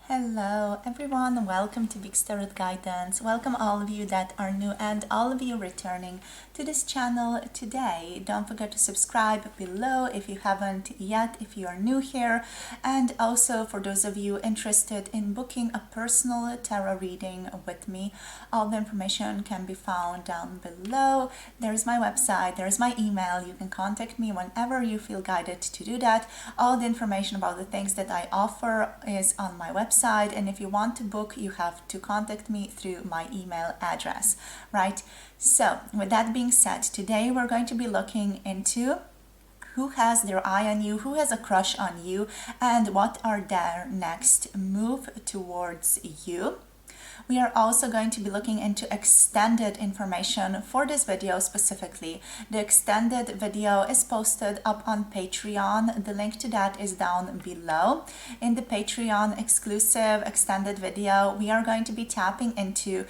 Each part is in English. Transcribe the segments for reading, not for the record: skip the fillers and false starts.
Hello everyone, welcome to Big Tarot Guidance. Welcome all of you that are new and all of you returning to this channel today. Don't forget to subscribe below if you haven't yet, if you are new here. And also for those of you interested in booking a personal tarot reading with me, all the information can be found down below. There's my website, there's my email. You can contact me whenever you feel guided to do that. All the information about the things that I offer is on my website. And if you want to book, you have to contact me through my email address, right? So with that being said, today we're going to be looking into who has their eye on you, who has a crush on you, and what are their next move towards you. We are also going to be looking into extended information for this video specifically. The extended video is posted up on Patreon. The link to that is down below. In the Patreon exclusive extended video, we are going to be tapping into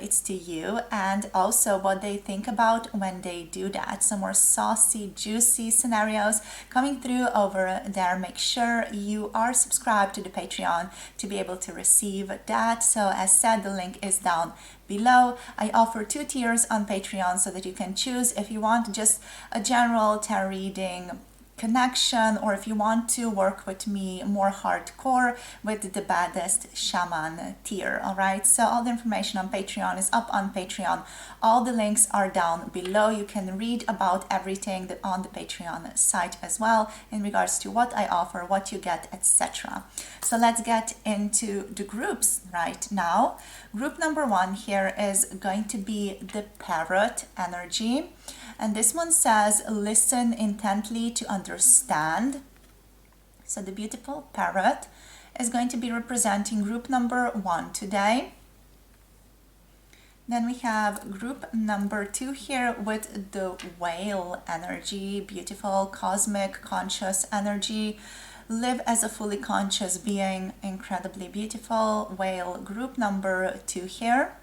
it's to you and also what they think about when they do that. Some more saucy, juicy scenarios coming through over there. Make sure you are subscribed to the Patreon to be able to receive that. So as said, the link is down below. I offer 2 tiers on Patreon so that you can choose if you want just a general tarot reading connection, or if you want to work with me more hardcore with the baddest shaman tier. All right, so all the information on Patreon is up on Patreon. All the links are down below. You can read about everything that on the Patreon site as well in regards to what I offer, what you get, etc. So let's get into the groups right now. Group number 1 here is going to be the Parrot energy. And this one says, listen intently to understand. So the beautiful Parrot is going to be representing group number 1 today. Then we have group number 2 here with the Whale energy, beautiful cosmic conscious energy. Live as a fully conscious being, incredibly beautiful Whale, group number 2 here.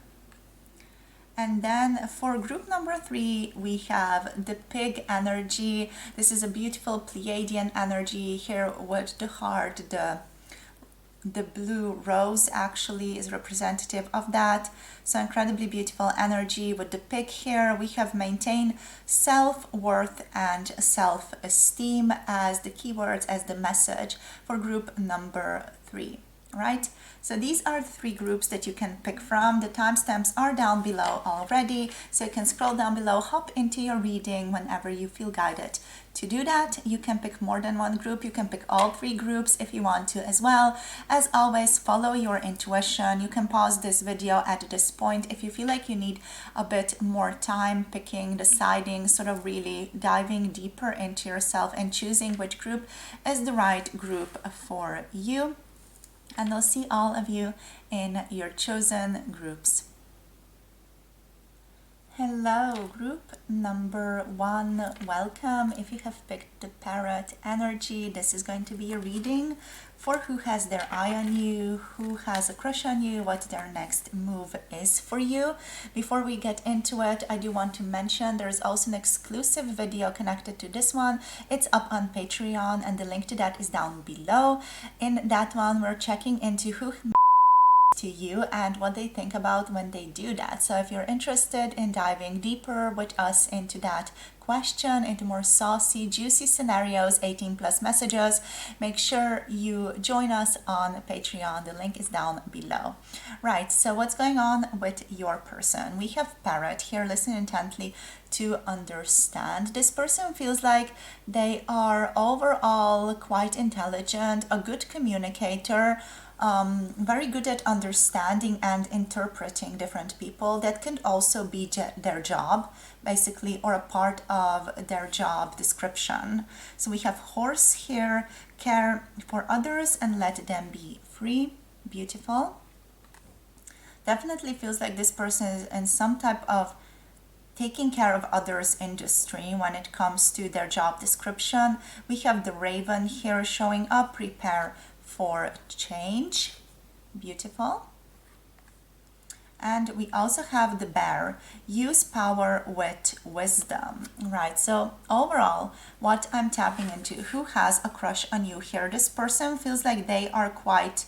And then for group number 3, we have the Pig energy. This is a beautiful Pleiadian energy here with the heart. The blue rose actually is representative of that. So incredibly beautiful energy with the pig here. We have maintain self-worth and self-esteem as the keywords, as the message for group number 3. Right, so these are the 3 groups that you can pick from. The timestamps are down below already, so you can scroll down below, hop into your reading whenever you feel guided to do that. You can pick more than 1 group. You can pick all 3 groups if you want to as well. As always, follow your intuition. You can pause this video at this point if you feel like you need a bit more time picking, deciding, sort of really diving deeper into yourself and choosing which group is the right group for you. And I'll see all of you in your chosen groups. Hello, group number 1, welcome. If you have picked the Parrot energy, this is going to be a reading for who has their eye on you, who has a crush on you, what their next move is for you. Before we get into it, I do want to mention there's also an exclusive video connected to this one. It's up on Patreon and the link to that is down below. In that one, we're checking into who to you and what they think about when they do that. So if you're interested in diving deeper with us into that question, into more saucy, juicy scenarios, 18+ messages, make sure you join us on Patreon. The link is down below. Right, so what's going on with your person? We have Parrot here. Listen intently to understand. This person feels like they are overall quite intelligent, a good communicator, very good at understanding and interpreting different people. That can also be their job, basically, or a part of their job description. So we have horse here, care for others and let them be free. Beautiful. Definitely feels like this person is in some type of taking care of others industry when it comes to their job description. We have the raven here showing up, prepare for change. Beautiful. And we also have the bear, use power with wisdom, right? So overall, what I'm tapping into, who has a crush on you here? This person feels like they are quite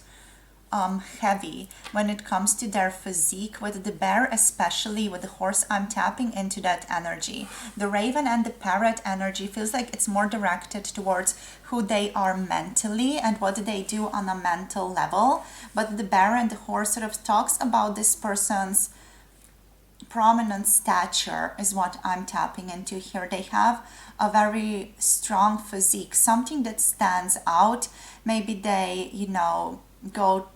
heavy when it comes to their physique. With the bear, especially with the horse, I'm tapping into that energy. The raven and the parrot energy feels like it's more directed towards who they are mentally and what they do on a mental level. But the bear and the horse sort of talks about this person's prominent stature is what I'm tapping into here. They have a very strong physique, something that stands out. Maybe they, you know, go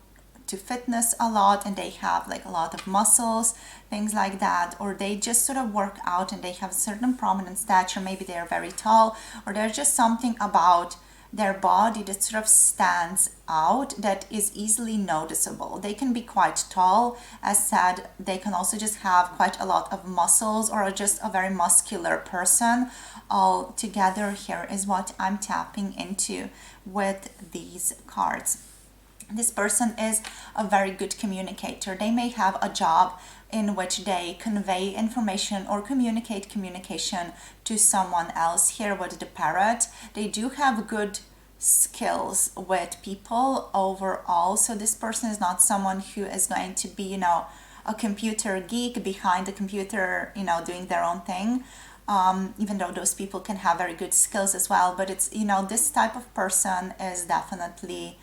to fitness a lot and they have like a lot of muscles, things like that, or they just sort of work out and they have certain prominent stature. Maybe they're very tall, or there's just something about their body that sort of stands out that is easily noticeable. They can be quite tall, as said. They can also just have quite a lot of muscles, or just a very muscular person. All together here is what I'm tapping into with these cards. This person is a very good communicator. They may have a job in which they convey information or communicate communication to someone else. Here with the parrot, they do have good skills with people overall. So this person is not someone who is going to be, you know, a computer geek behind the computer, you know, doing their own thing. Even though those people can have very good skills as well. But it's, you know, this type of person is definitely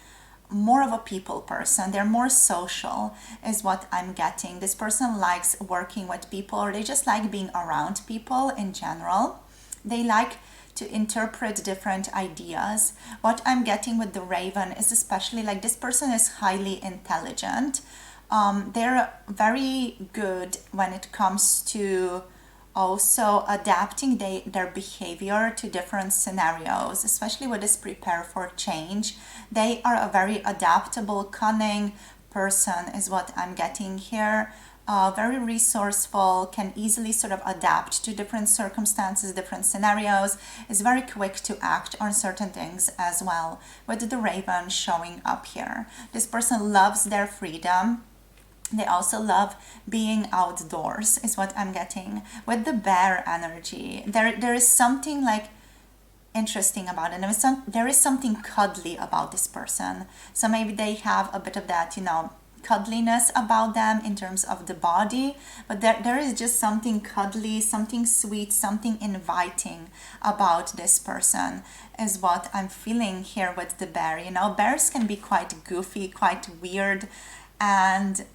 more of a people person. They're more social is what I'm getting. This person likes working with people, or they just like being around people in general. They like to interpret different ideas. What I'm getting with the raven is especially like this person is highly intelligent. They're very good when it comes to also adapting their behavior to different scenarios, especially with this prepare for change. They are a very adaptable, cunning person is what I'm getting here. Very resourceful, can easily sort of adapt to different circumstances, different scenarios, is very quick to act on certain things as well. With the raven showing up here, this person loves their freedom. They also love being outdoors is what I'm getting. With the bear energy, there is something like interesting about it. There is something cuddly about this person. So maybe they have a bit of that, you know, cuddliness about them in terms of the body, but there is just something cuddly, something sweet, something inviting about this person is what I'm feeling here with the bear. You know, bears can be quite goofy, quite weird, and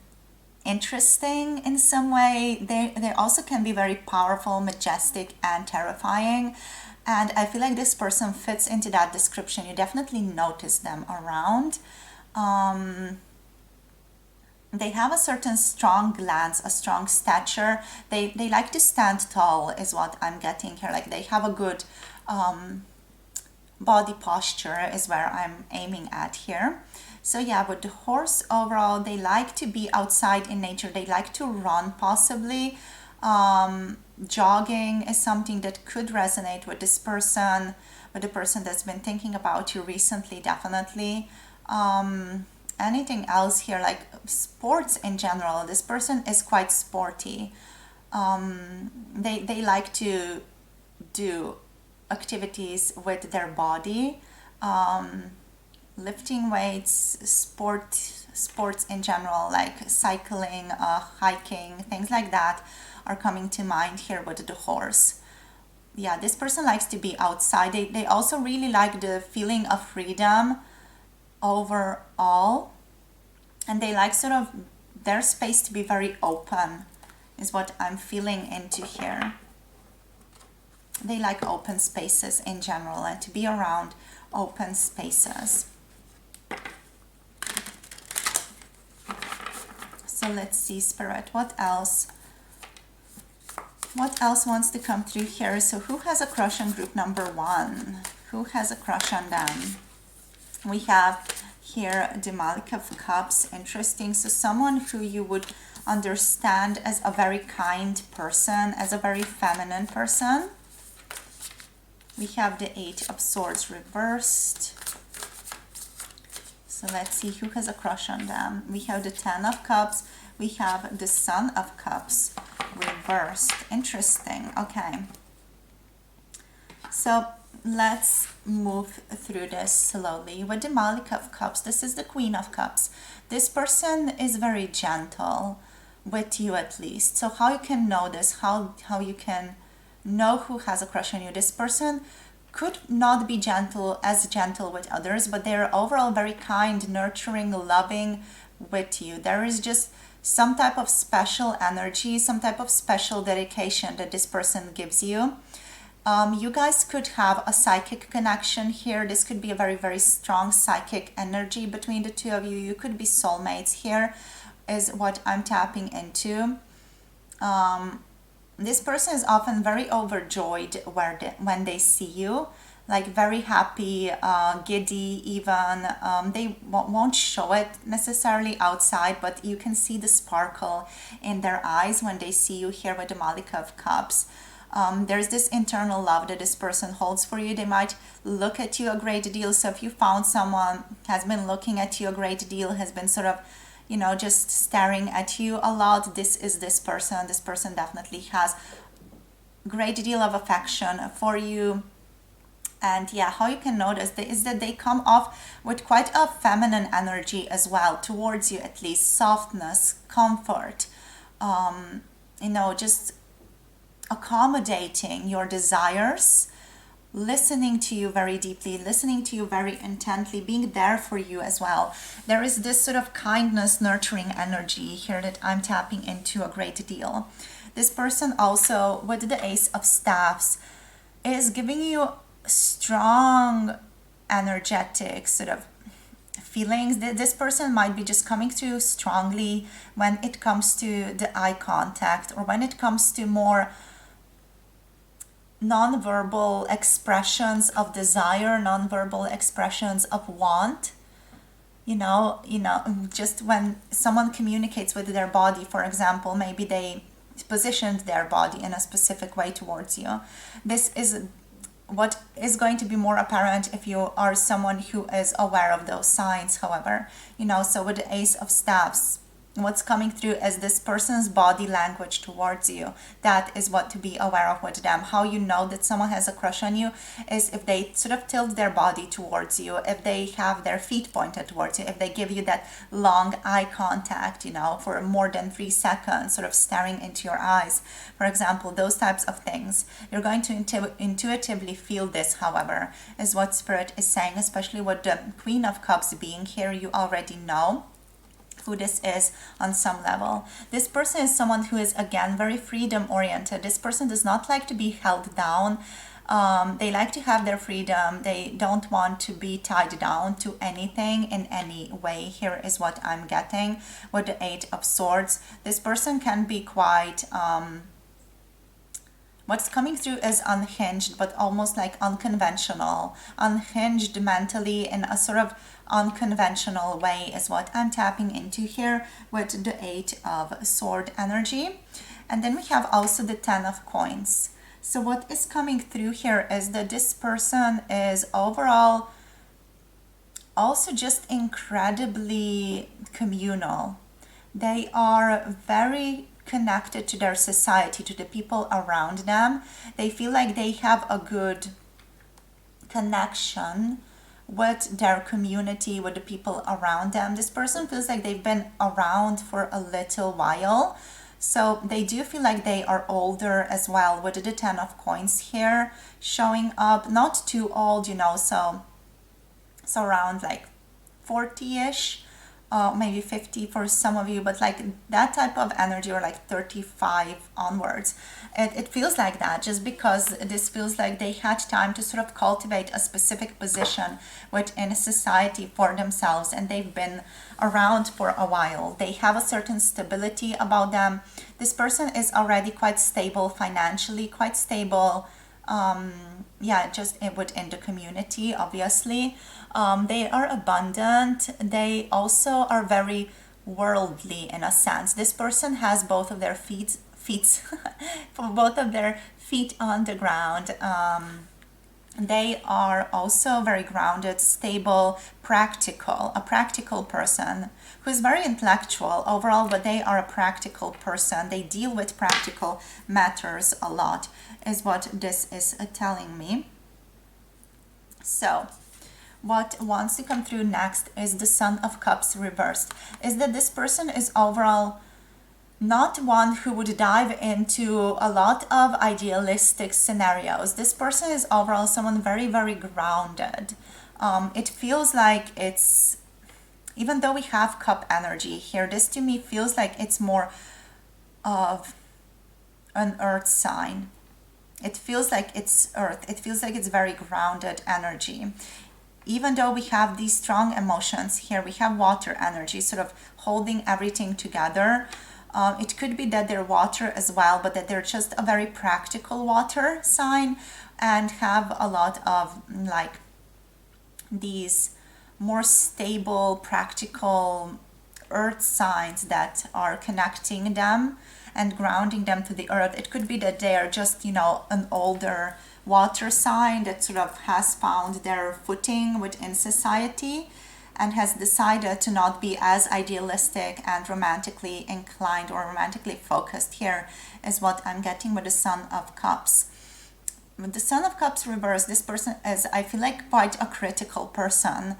interesting in some way. They also can be very powerful, majestic, and terrifying. And I feel like this person fits into that description. You definitely notice them around. They have a certain strong glance, a strong stature. They like to stand tall is what I'm getting here. Like they have a good body posture is where I'm aiming at here. So yeah, with the horse overall, they like to be outside in nature. They like to run possibly. Jogging is something that could resonate with this person, with the person that's been thinking about you recently, definitely. Anything else here, like sports in general, this person is quite sporty. They like to do activities with their body, lifting weights, sports in general, like cycling, hiking, things like that are coming to mind here with the horse. Yeah, this person likes to be outside. They also really like the feeling of freedom overall, and they like sort of their space to be very open is what I'm feeling into here. They like open spaces in general and to be around open spaces. So let's see, Spirit, what else wants to come through here? So who has a crush on group number 1? Who has a crush on them? We have here the Malik of Cups. Interesting. So someone who you would understand as a very kind person, as a very feminine person. We have the 8 of Swords reversed. So let's see who has a crush on them. We have the 10 of Cups. We have the Son of Cups reversed. Interesting. Okay. So let's move through this slowly. With the Malik of Cups, this is the Queen of Cups. This person is very gentle with you, at least. So how you can know this, how you can know who has a crush on you. This person could not be as gentle with others, but they're overall very kind, nurturing, loving with you. There is just some type of special energy, some type of special dedication that this person gives you. You guys could have a psychic connection here. This could be a very, very strong psychic energy between the two of you. You could be soulmates here, is what I'm tapping into. This person is often very overjoyed when they see you, like very happy, giddy even. They won't show it necessarily outside, but you can see the sparkle in their eyes when they see you here with the Malik of Cups. There's this internal love that this person holds for you. They might look at you a great deal. So if you found someone has been looking at you a great deal, has been sort of, just staring at you a lot, this is this person. This person definitely has a great deal of affection for you. And yeah, how you can notice is that they come off with quite a feminine energy as well towards you, at least softness, comfort, just accommodating your desires, listening to you very deeply, listening to you very intently, being there for you as well. There is this sort of kindness, nurturing energy here that I'm tapping into a great deal. This person also, with the Ace of Staffs, is giving you strong, energetic sort of feelings. This person might be just coming through strongly when it comes to the eye contact, or when it comes to more non-verbal expressions of desire, non-verbal expressions of want. Just when someone communicates with their body, for example, maybe they positioned their body in a specific way towards you. This is what is going to be more apparent if you are someone who is aware of those signs, however. So with the Ace of Staffs, what's coming through is this person's body language towards you. That is what to be aware of with them. How you know that someone has a crush on you is if they sort of tilt their body towards you, if they have their feet pointed towards you, if they give you that long eye contact, for more than 3 seconds, sort of staring into your eyes, for example, those types of things. You're going to intuitively feel this, however, is what Spirit is saying, especially with the Queen of Cups being here. You already know who this is on some level. This person is someone who is, again, very freedom oriented. This person does not like to be held down. They like to have their freedom. They don't want to be tied down to anything in any way. Here is what I'm getting with the Eight of Swords. This person can be quite what's coming through is unhinged, but almost like unconventional. Unhinged mentally in a sort of unconventional way is what I'm tapping into here with the Eight of Sword energy. And then we have also the Ten of Coins. So what is coming through here is that this person is overall also just incredibly communal. They are very connected to their society, to the people around them. They feel like they have a good connection with their community, with the people around them. This person feels like they've been around for a little while. So they do feel like they are older as well, with the Ten of Coins here showing up. Not too old, so around like 40-ish. Maybe 50 for some of you, but like that type of energy, or like 35 onwards. It feels like that just because this feels like they had time to sort of cultivate a specific position within society for themselves, and they've been around for a while. They have a certain stability about them. This person is already quite stable financially, quite stable, just within the community, obviously. They are abundant. They also are very worldly in a sense. This person has both of their feet both of their feet on the ground. They are also very grounded, stable, practical, a practical person who is very intellectual overall, but they are a practical person. They deal with practical matters a lot, is what this is telling me. So what wants to come through next is the Sun of Cups reversed. Is that this person is overall not one who would dive into a lot of idealistic scenarios. This person is overall someone very, very grounded. It feels like it's, even though we have cup energy here, this to me feels like it's more of an earth sign. It feels like it's earth. It feels like it's very grounded energy. Even though we have these strong emotions here, we have water energy sort of holding everything together. It could be that they're water as well, but that they're just a very practical water sign and have a lot of like these more stable, practical earth signs that are connecting them and grounding them to the earth. It could be that they are just, you know, an older water sign that sort of has found their footing within society and has decided to not be as idealistic and romantically inclined or romantically focused. Here is what I'm getting with the Sun of Cups. With the Sun of Cups reversed, this person is, I feel like, quite a critical person.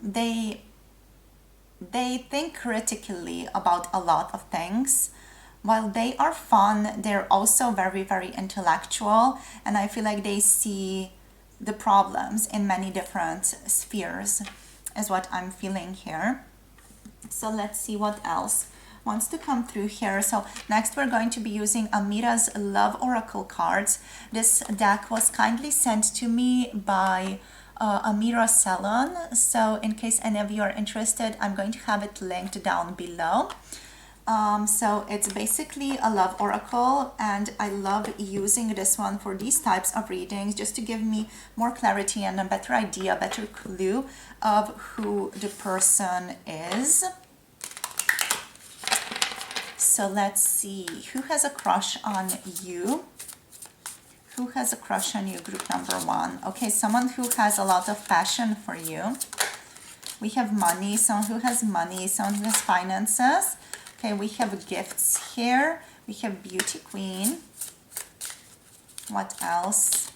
They think critically about a lot of things. While they are fun, they're also very, very intellectual, and I feel like they see the problems in many different spheres, is what I'm feeling here. So let's see what else wants to come through here. So next we're going to be using Amira's Love Oracle cards. This deck was kindly sent to me by Amira Salon. So in case any of you are interested, I'm going to have it linked down below. So it's basically a love oracle, and I love using this one for these types of readings just to give me more clarity and a better idea, a better clue of who the person is. So let's see, who has a crush on you? Who has a crush on you, group number one? Okay, someone who has a lot of passion for you. We have money, someone who has money, someone who has finances. Okay, we have gifts here. We have beauty queen. What else?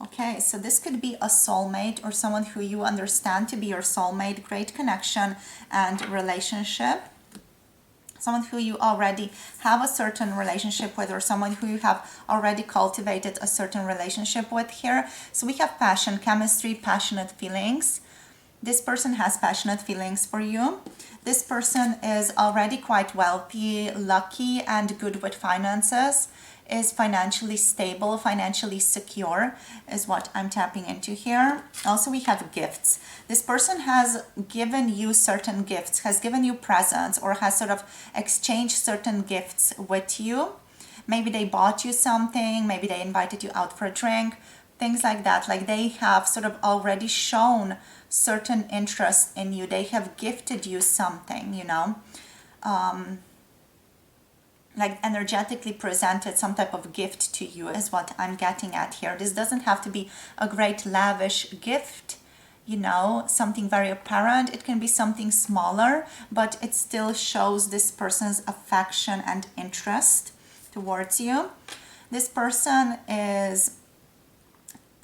Okay, so this could be a soulmate or someone who you understand to be your soulmate. Great connection and relationship. Someone who you already have a certain relationship with, or someone who you have already cultivated a certain relationship with here. So we have passion, chemistry, passionate feelings. This person has passionate feelings for you. This person is already quite wealthy, lucky, and good with finances, is financially stable, financially secure, is what I'm tapping into here. Also, we have gifts. This person has given you certain gifts, has given you presents, or has sort of exchanged certain gifts with you. Maybe they bought you something, maybe they invited you out for a drink, things like that. Like they have sort of already shown certain interest in you. They have gifted you something, you know, like energetically presented some type of gift to you is what I'm getting at here. This doesn't have to be a great lavish gift, you know, something very apparent. It can be something smaller, but it still shows this person's affection and interest towards you. This person is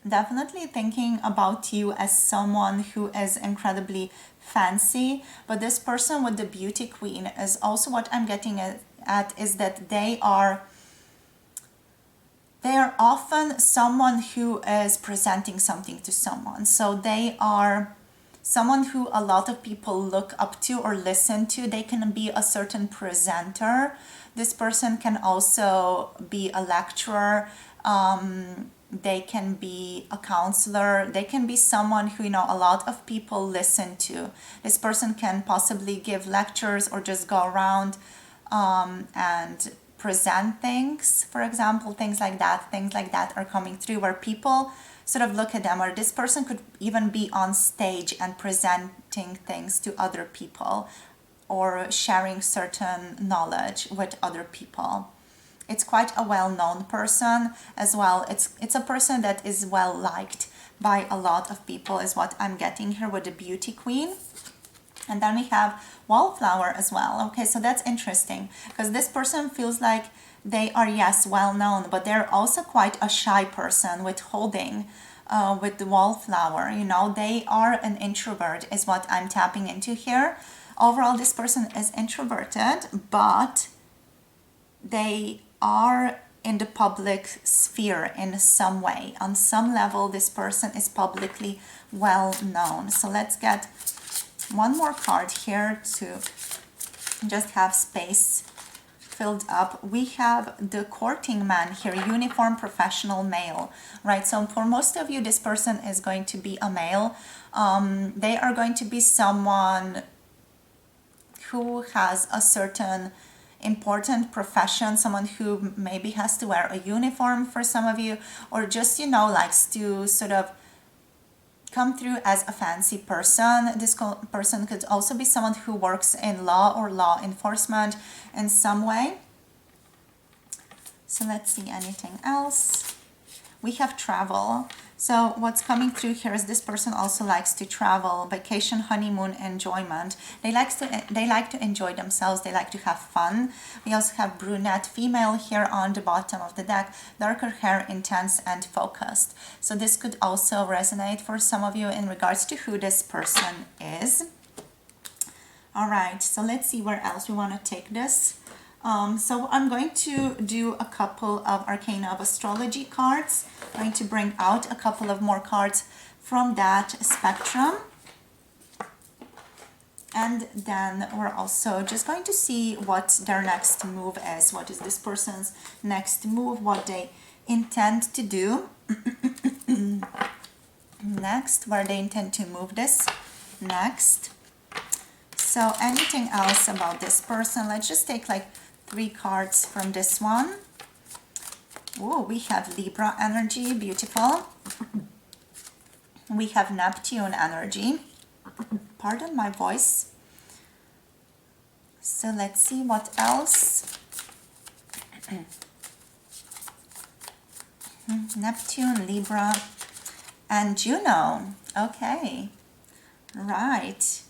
definitely thinking about you as someone who is incredibly fancy, but this person with the beauty queen is also what I'm getting at is that they are often someone who is presenting something to someone. So they are someone who a lot of people look up to or listen to. They can be a certain presenter. This person can also be a lecturer. They can be a counselor. They can be someone who, you know, a lot of people listen to. This person can possibly give lectures or just go around and present things, for example, things like that are coming through where people sort of look at them, or this person could even be on stage and presenting things to other people or sharing certain knowledge with other people. It's quite a well-known person as well. It's a person that is well liked by a lot of people is what I'm getting here with the beauty queen. And then we have wallflower as well. Okay, so that's interesting because this person feels like they are, yes, well known, but they're also quite a shy person, withholding with the wallflower. You know, they are an introvert is what I'm tapping into here. Overall, this person is introverted, but they are in the public sphere in some way. On some level, this person is publicly well known. So let's get one more card here to just have space filled up. We have the courting man here, uniform professional male, right? So for most of you, this person is going to be a male. They are going to be someone who has a certain important profession, someone who maybe has to wear a uniform for some of you, or just, you know, likes to sort of come through as a fancy person. This person could also be someone who works in law or law enforcement in some way. So let's see, anything else? We have travel. So what's coming through here is this person also likes to travel, vacation, honeymoon, enjoyment. They like to enjoy themselves. They like to have fun. We also have brunette female here on the bottom of the deck, darker hair, intense and focused. So this could also resonate for some of you in regards to who this person is. All right, so let's see where else we want to take this. So I'm going to do a couple of arcana of astrology cards. I'm going to bring out a couple of more cards from that spectrum. And then we're also just going to see what their next move is. What is this person's next move? What they intend to do next, where they intend to move this next. So anything else about this person? Let's just take like 3 cards from this one. Oh, we have Libra energy, beautiful. We have Neptune energy. Pardon my voice. So let's see what else. Neptune, Libra, and Juno. Okay, right.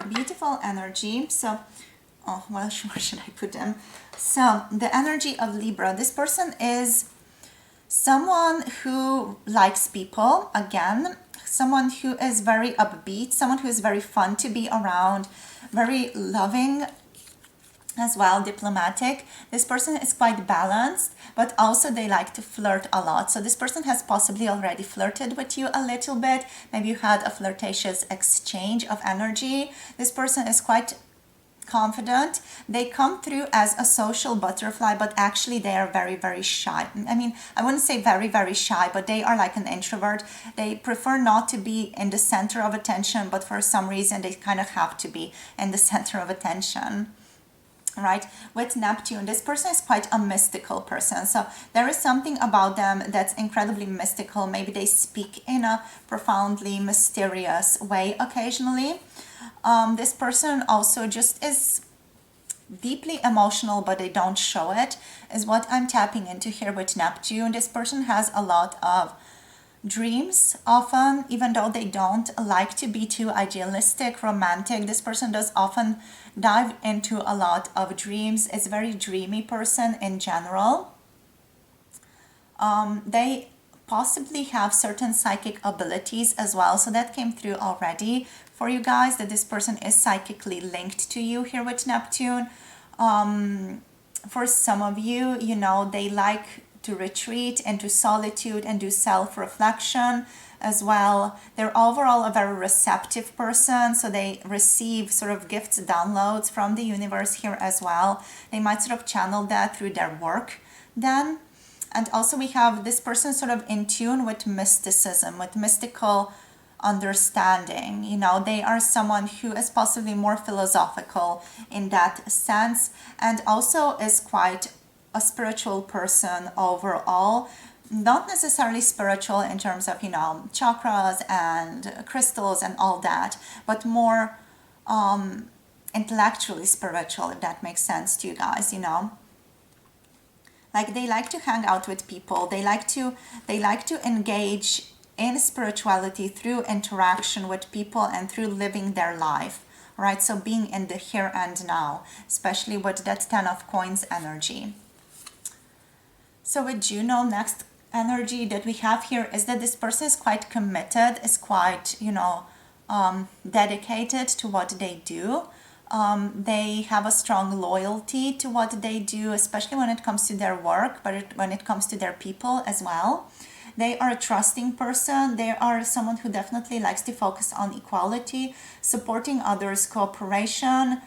Beautiful energy. So, oh, well, where should I put them? So, the energy of Libra. This person is someone who likes people, again, someone who is very upbeat, someone who is very fun to be around, very loving as well, diplomatic. This person is quite balanced, but also they like to flirt a lot. So this person has possibly already flirted with you a little bit. Maybe you had a flirtatious exchange of energy. This person is quite confident. They come through as a social butterfly, but actually they are very, very shy. I mean, I wouldn't say very, very shy, but they are like an introvert. They prefer not to be in the center of attention, but for some reason they kind of have to be in the center of attention. Right, with Neptune, this person is quite a mystical person. So there is something about them that's incredibly mystical. Maybe they speak in a profoundly mysterious way occasionally. This person also just is deeply emotional, but they don't show it, is what I'm tapping into here with Neptune. This person has a lot of dreams often, even though they don't like to be too idealistic, romantic. This person does often dive into a lot of dreams. It's a very dreamy person in general. They possibly have certain psychic abilities as well. So that came through already for you guys, that this person is psychically linked to you here with Neptune. For some of you, you know, they like to retreat into solitude and do self-reflection as well. They're overall a very receptive person, so they receive sort of gifts, downloads from the universe here as well. They might sort of channel that through their work then. And also we have this person sort of in tune with mysticism, with mystical understanding. You know, they are someone who is possibly more philosophical in that sense, and also is quite a spiritual person overall. Not necessarily spiritual in terms of, you know, chakras and crystals and all that, but more intellectually spiritual, if that makes sense to you guys, you know. Like they like to hang out with people. They like to engage in spirituality through interaction with people and through living their life right? So being in the here and now, especially with that 10 of coins energy. So with Juno, next energy that we have here is that this person is quite committed, is quite, dedicated to what they do. They have a strong loyalty to what they do, especially when it comes to their work, but when it comes to their people as well. They are a trusting person. They are someone who definitely likes to focus on equality, supporting others, cooperation.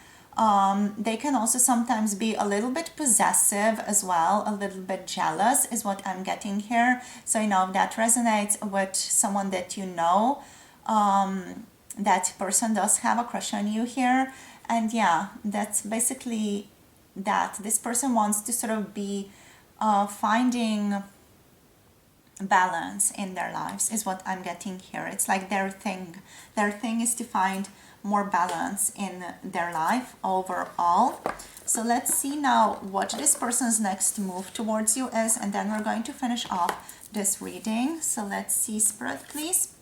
They can also sometimes be a little bit possessive as well, a little bit jealous is what I'm getting here. So, if that resonates with someone that you know, that person does have a crush on you here. And yeah, that's basically that. This person wants to sort of be finding balance in their lives is what I'm getting here. It's like their thing. Their thing is to find more balance in their life overall. So let's see now what this person's next move towards you is, and then we're going to finish off this reading. So let's see, Spirit, please.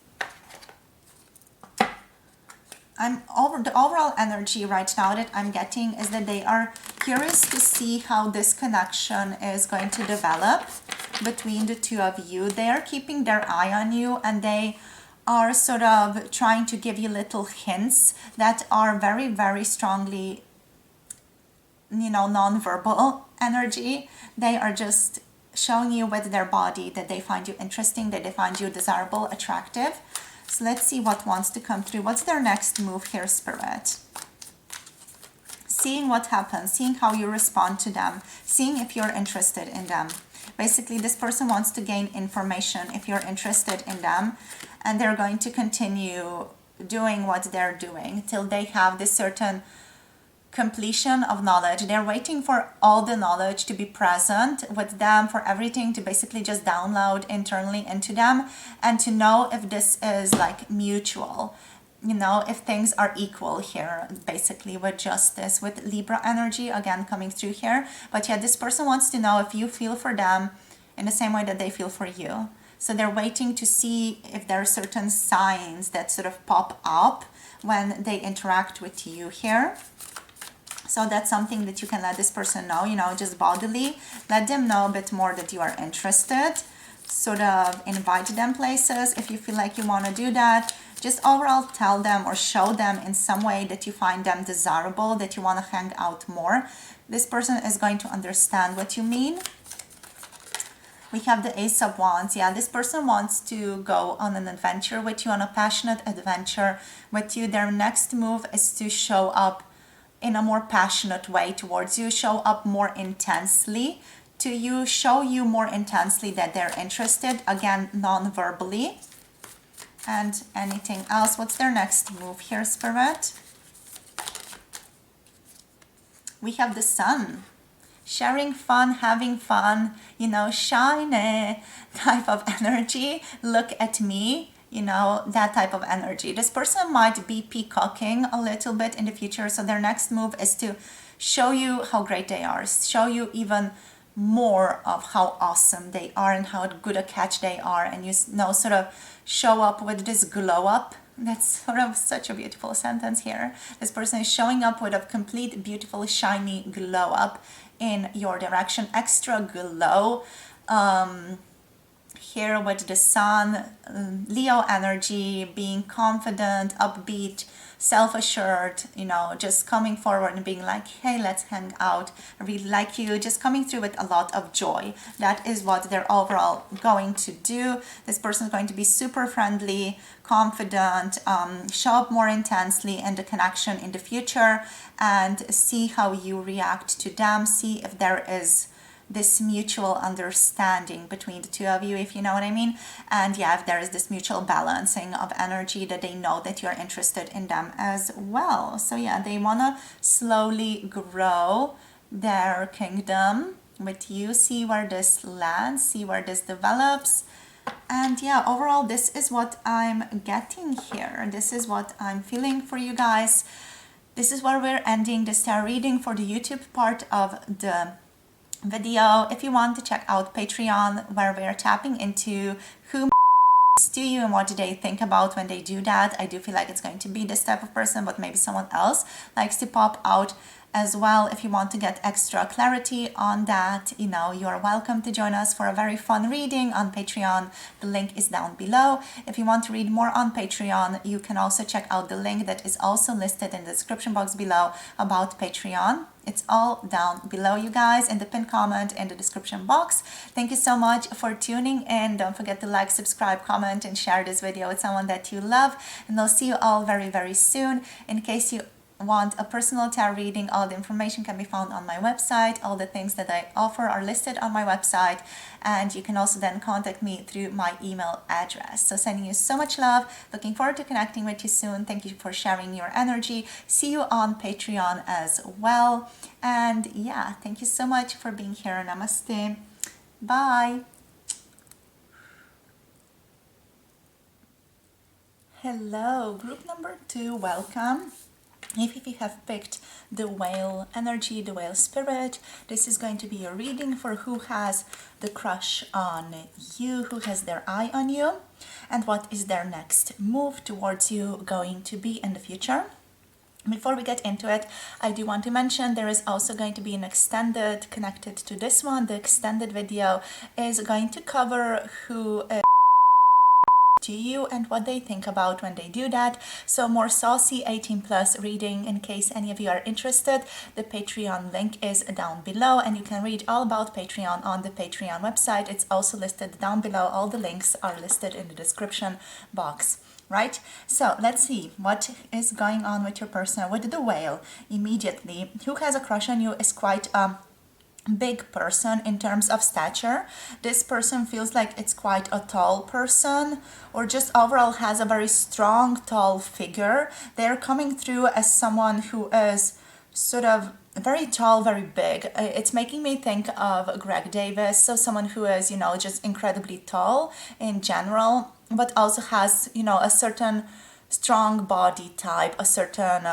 The overall energy right now that I'm getting is that they are curious to see how this connection is going to develop between the two of you. They are keeping their eye on you, and they are sort of trying to give you little hints that are very, very strongly, non-verbal energy. They are just showing you with their body that they find you interesting, that they find you desirable, attractive. So let's see what wants to come through. What's their next move here, Spirit? Seeing what happens, seeing how you respond to them, seeing if you're interested in them. Basically, this person wants to gain information if you're interested in them, and they're going to continue doing what they're doing till they have this certain completion of knowledge. They're waiting for all the knowledge to be present with them, for everything to basically just download internally into them, and to know if this is like mutual, if things are equal here, basically with justice, with Libra energy again coming through here. But yeah, this person wants to know if you feel for them in the same way that they feel for you. So they're waiting to see if there are certain signs that sort of pop up when they interact with you here. So that's something that you can let this person know, just bodily. Let them know a bit more that you are interested. Sort of invite them places if you feel like you want to do that. Just overall tell them or show them in some way that you find them desirable, that you want to hang out more. This person is going to understand what you mean. We have the Ace of Wands. Yeah, this person wants to go on an adventure with you, on a passionate adventure with you. Their next move is to show up in a more passionate way towards you, show up more intensely to you, show you more intensely that they're interested, again, non-verbally. And anything else? What's their next move here, Spirit? We have the Sun. Sharing fun, having fun, shiny type of energy. Look at me. That type of energy. This person might be peacocking a little bit in the future. So their next move is to show you how great they are, show you even more of how awesome they are and how good a catch they are. And sort of show up with this glow up. That's sort of such a beautiful sentence here. This person is showing up with a complete, beautiful, shiny glow up in your direction. Extra glow. Here with the Sun, Leo energy, being confident, upbeat, self-assured, just coming forward and being like, hey, let's hang out. I really like you. Just coming through with a lot of joy. That is what they're overall going to do. This person is going to be super friendly, confident, show up more intensely in the connection in the future, and see how you react to them. See if there is this mutual understanding between the two of you, if you know what I mean. And yeah, if there is this mutual balancing of energy, that they know that you're interested in them as well. So yeah, they want to slowly grow their kingdom with you. See where this lands, see where this develops. And yeah, overall, this is what I'm getting here. This is what I'm feeling for you guys. This is where we're ending this tarot reading for the YouTube part of the video. If you want to check out Patreon, where we're tapping into who to you and what do they think about when they do that. I do feel like it's going to be this type of person, but maybe someone else likes to pop out as well. If you want to get extra clarity on that, you know, you're welcome to join us for a very fun reading on Patreon. The link is down below. If you want to read more on Patreon, you can also check out the link that is also listed in the description box below about Patreon. It's all down below, you guys, in the pinned comment in the description box. Thank you so much for tuning in. Don't forget to like, subscribe, comment, and share this video with someone that you love. And I'll see you all very, very soon. In case you want a personal tarot reading, all the information can be found on my website. All the things that I offer are listed on my website, and you can also then contact me through my email address. So sending you so much love, looking forward to connecting with you soon. Thank you for sharing your energy. See you on Patreon as well. And yeah, thank you so much for being here. Namaste. Bye. Hello, group number 2, welcome. If you have picked the whale energy, the whale spirit, this is going to be a reading for who has the crush on you, who has their eye on you, and what is their next move towards you going to be in the future. Before we get into it, I do want to mention there is also going to be an extended connected to this one. The extended video is going to cover who to you and what they think about when they do that. So more saucy 18+ reading. In case any of you are interested, the Patreon link is down below, and you can read all about Patreon on the Patreon website. It's also listed down below. All the links are listed in the description box. Right, so let's see what is going on with your person with the whale. Immediately, who has a crush on you is quite big person in terms of stature. This person feels like it's quite a tall person, or just overall has a very strong, tall figure. They're coming through as someone who is sort of very tall, very big. It's making me think of Greg Davis, so someone who is, you know, just incredibly tall in general, but also has, you know, a certain strong body type, a certain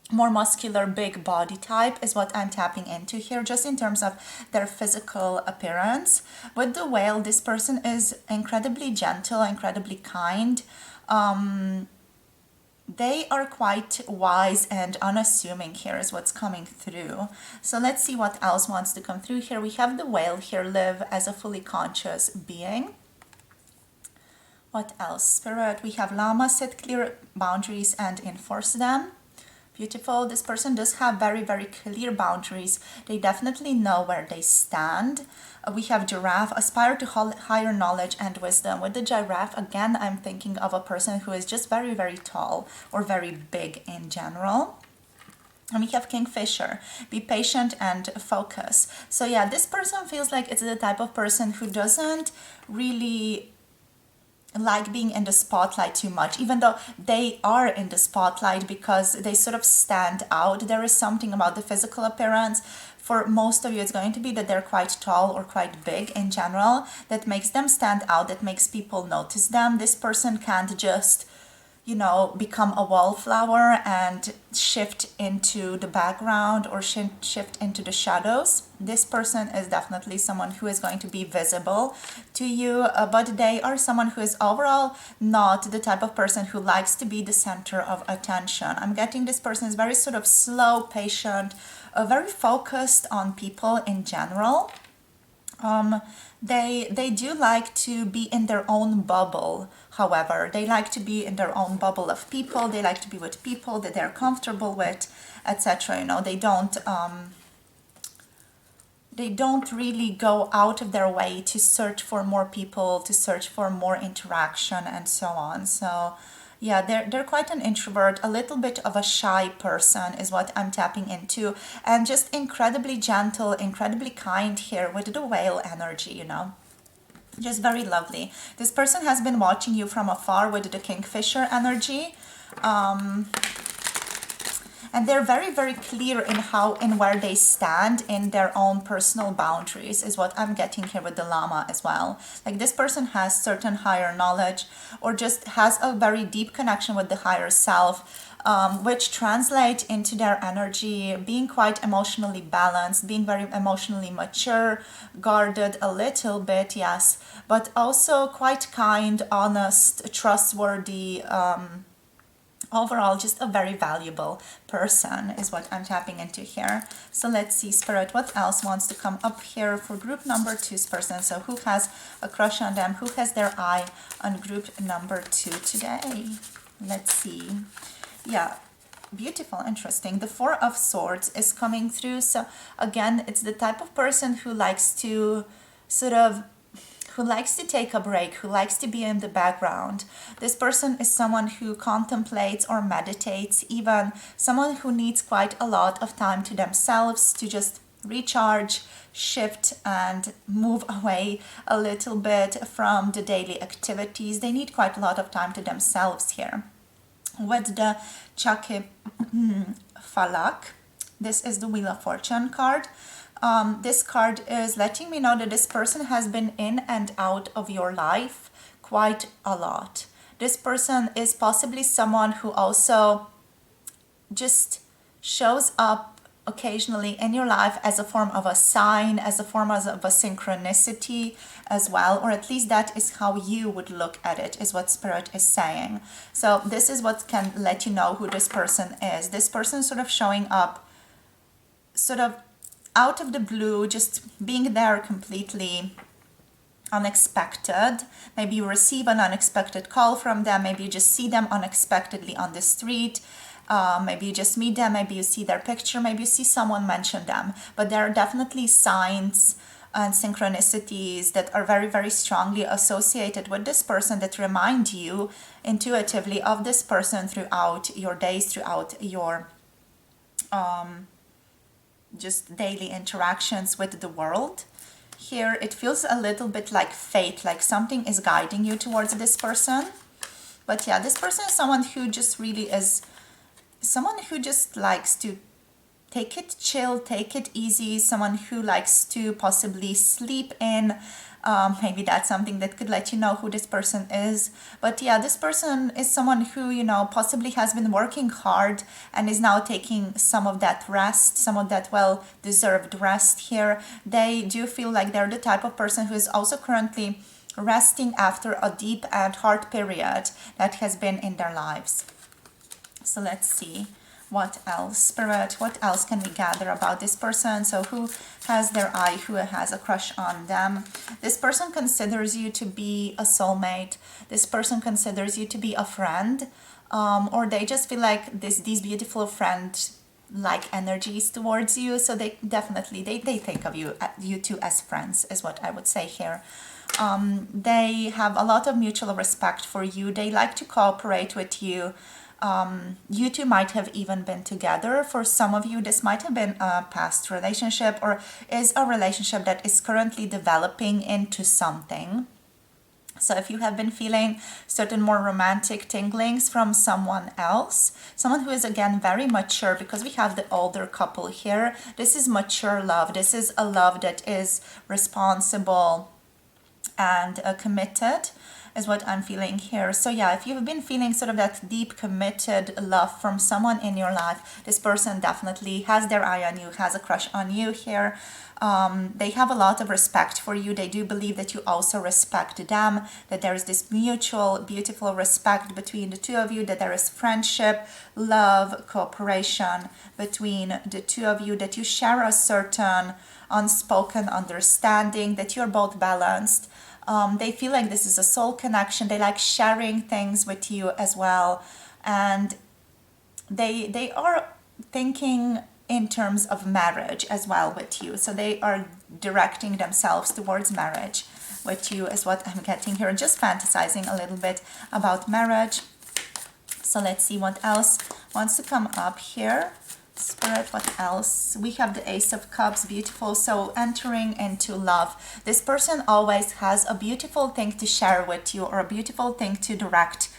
more muscular, big body type is what I'm tapping into here, just in terms of their physical appearance. With the whale, this person is incredibly gentle, incredibly kind. They are quite wise and unassuming here is what's coming through. So let's see what else wants to come through here. We have the whale here, live as a fully conscious being. What else? Spirit, we have Llama, set clear boundaries and enforce them. Beautiful. This person does have very, very clear boundaries. They definitely know where they stand. We have Giraffe, aspire to higher knowledge and wisdom. With the giraffe, again, I'm thinking of a person who is just very, very tall or very big in general. And we have Kingfisher, be patient and focus. So yeah, this person feels like it's the type of person who doesn't really like being in the spotlight too much, even though they are in the spotlight because they sort of stand out. There is something about the physical appearance. For most of you, it's going to be that they're quite tall or quite big in general that makes them stand out, that makes people notice them. This person can't just, you know, become a wallflower and shift into the background or shift into the shadows. This person is definitely someone who is going to be visible to you, but they are someone who is overall not the type of person who likes to be the center of attention. I'm getting this person is very sort of slow, patient, very focused on people in general. They do like to be in their own bubble. However, they like to be in their own bubble of people. They like to be with people that they're comfortable with, etc. You know, they don't really go out of their way to search for more people, to search for more interaction and so on. So yeah, they're quite an introvert, a little bit of a shy person is what I'm tapping into, and just incredibly gentle, incredibly kind here with the whale energy, you know. Just very lovely. This person has been watching you from afar with the Kingfisher energy. And they're very, very clear in how and where they stand in their own personal boundaries, is what I'm getting here with the Llama as well. Like this person has certain higher knowledge, or just has a very deep connection with the higher self, which translate into their energy being quite emotionally balanced, being very emotionally mature, guarded a little bit, yes, but also quite kind, honest, trustworthy, overall just a very valuable person is what I'm tapping into here. So let's see, Spirit, what else wants to come up here for group number 2's person? So who has a crush on them? Who has their eye on group number 2 today? Let's see. Yeah, beautiful, interesting. The Four of Swords is coming through. So again, it's the type of person who likes to take a break, who likes to be in the background. This person is someone who contemplates or meditates, even someone who needs quite a lot of time to themselves to just recharge, shift, and move away a little bit from the daily activities. They need quite a lot of time to themselves here. With the Chake Falak, this is the Wheel of Fortune card. This card is letting me know that this person has been in and out of your life quite a lot. This person is possibly someone who also just shows up occasionally in your life as a form of a sign, as a form of a synchronicity as well, or at least that is how you would look at it, is what Spirit is saying. So this is what can let you know who this person is. This person sort of showing up sort of out of the blue, just being there completely unexpected. Maybe you receive an unexpected call from them, maybe you just see them unexpectedly on the street. Maybe you just meet them, maybe you see their picture, maybe you see someone mention them. But there are definitely signs and synchronicities that are very, very strongly associated with this person that remind you intuitively of this person throughout your days, throughout your just daily interactions with the world. Here it feels a little bit like fate, like something is guiding you towards this person. But yeah, this person is someone who just really is someone who just likes to take it chill, take it easy, someone who likes to possibly sleep in. Maybe that's something that could let you know who this person is. But yeah, this person is someone who, you know, possibly has been working hard and is now taking some of that rest, some of that well-deserved rest here. They do feel like they're the type of person who is also currently resting after a deep and hard period that has been in their lives. So let's see what else, Spirit, what else can we gather about this person? So who has their eye, who has a crush on them? This person considers you to be a soulmate. This person considers you to be a friend, or they just feel like these beautiful friend-like energies towards you. So they definitely, they think of you two as friends, is what I would say here. They have a lot of mutual respect for you. They like to cooperate with you. You two might have even been together. For some of you, this might have been a past relationship, or is a relationship that is currently developing into something. So if you have been feeling certain more romantic tinglings from someone else, someone who is again very mature, because we have the older couple here, this is mature love. This is a love that is responsible and committed, is what I'm feeling here. So yeah, if you've been feeling sort of that deep committed love from someone in your life, this person definitely has their eye on you, has a crush on you here. They have a lot of respect for you. They do believe that you also respect them, that there is this mutual, beautiful respect between the two of you, that there is friendship, love, cooperation between the two of you, that you share a certain unspoken understanding, that you're both balanced. They feel like this is a soul connection. They like sharing things with you as well. And they are thinking in terms of marriage as well with you. So they are directing themselves towards marriage with you, is what I'm getting here. Just fantasizing a little bit about marriage. So let's see what else wants to come up here. Spirit, what else? We have the Ace of Cups, beautiful. So entering into love. This person always has a beautiful thing to share with you, or a beautiful thing to direct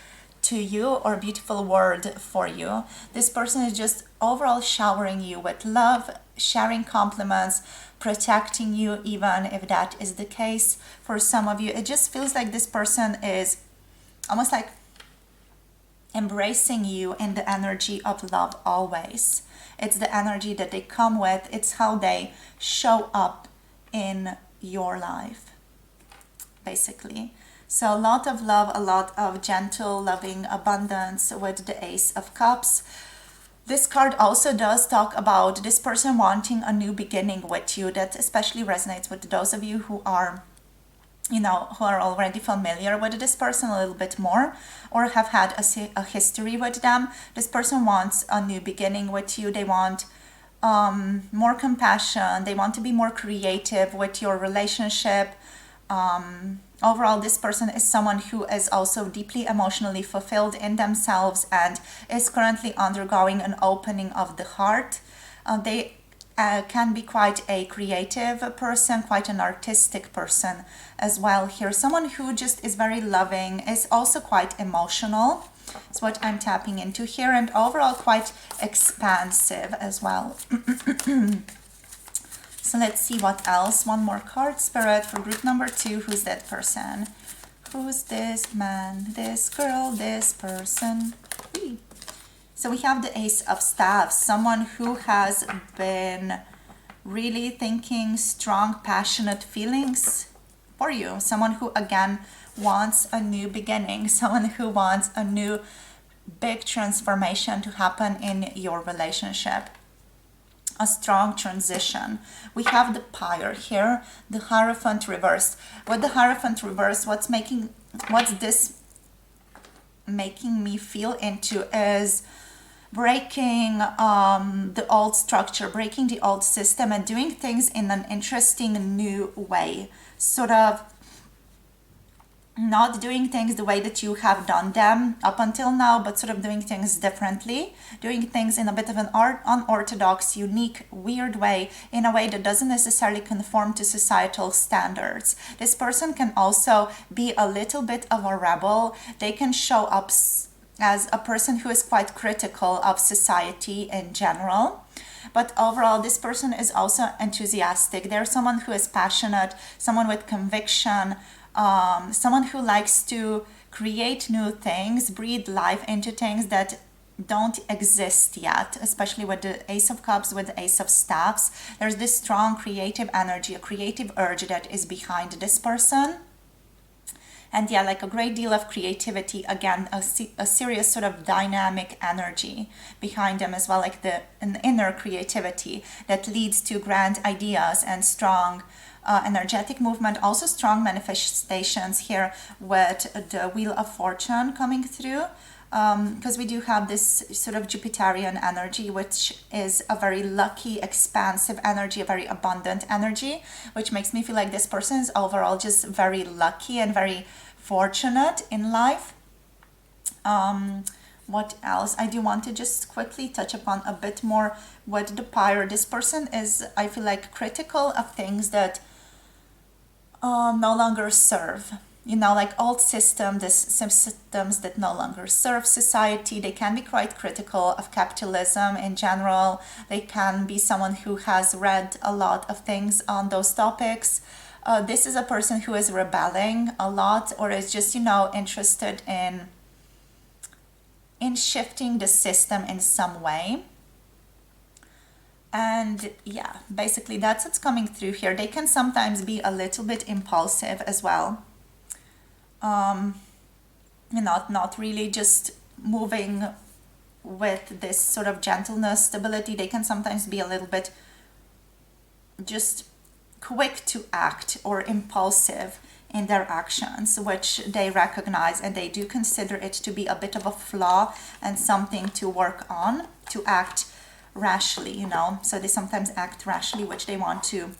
to you or beautiful word for you. This person is just overall showering you with love, sharing compliments, protecting you, even if that is the case for some of you. It just feels like this person is almost like embracing you in the energy of love always. It's the energy that they come with. It's how they show up in your life, basically. So a lot of love, a lot of gentle, loving abundance with the Ace of Cups. This card also does talk about this person wanting a new beginning with you. That especially resonates with those of you who are, who are already familiar with this person a little bit more or have had a history with them. This person wants a new beginning with you. They want more compassion. They want to be more creative with your relationship. Overall, this person is someone who is also deeply emotionally fulfilled in themselves and is currently undergoing an opening of the heart. They can be quite a creative person, quite an artistic person as well here. Someone who just is very loving, is also quite emotional. It's what I'm tapping into here, and overall quite expansive as well. So let's see what else. One more card, Spirit, for group number 2. Who's that person? Who's this man, this girl, this person? So we have the Ace of Staffs, someone who has been really thinking strong, passionate feelings for you. Someone who, again, wants a new beginning. Someone who wants a new big transformation to happen in your relationship. A strong transition. We have the Pyre here, the Hierophant reversed. With the Hierophant reversed, what's this making me feel into is breaking the old structure, breaking the old system, and doing things in an interesting new way. Sort of not doing things the way that you have done them up until now, but sort of doing things differently, doing things in a bit of an unorthodox, unique, weird way, in a way that doesn't necessarily conform to societal standards. This person can also be a little bit of a rebel. They can show up as a person who is quite critical of society in general. But overall, this person is also enthusiastic. They're someone who is passionate, someone with conviction, someone who likes to create new things, breathe life into things that don't exist yet, especially with the Ace of Cups, with the Ace of Staffs. There's this strong creative energy, a creative urge that is behind this person. And yeah, like a great deal of creativity, again, a serious sort of dynamic energy behind them as well, like an inner creativity that leads to grand ideas and strong energetic movement, also strong manifestations here with the Wheel of Fortune coming through, because we do have this sort of Jupiterian energy, which is a very lucky, expansive energy, a very abundant energy, which makes me feel like this person is overall just very lucky and very fortunate in life. What else? I do want to just quickly touch upon a bit more with the Pyre. This person is, I feel like, critical of things that no longer serve, like old systems that no longer serve society. They can be quite critical of capitalism in general. They can be someone who has read a lot of things on those topics. This is a person who is rebelling a lot, or is just, interested in shifting the system in some way. And yeah, basically that's what's coming through here. They can sometimes be a little bit impulsive as well. Not really just moving with this sort of gentleness, stability. They can sometimes be a little bit just quick to act or impulsive in their actions, which they recognize, and they do consider it to be a bit of a flaw and something to work on, to act rashly, so they sometimes act rashly, which they want to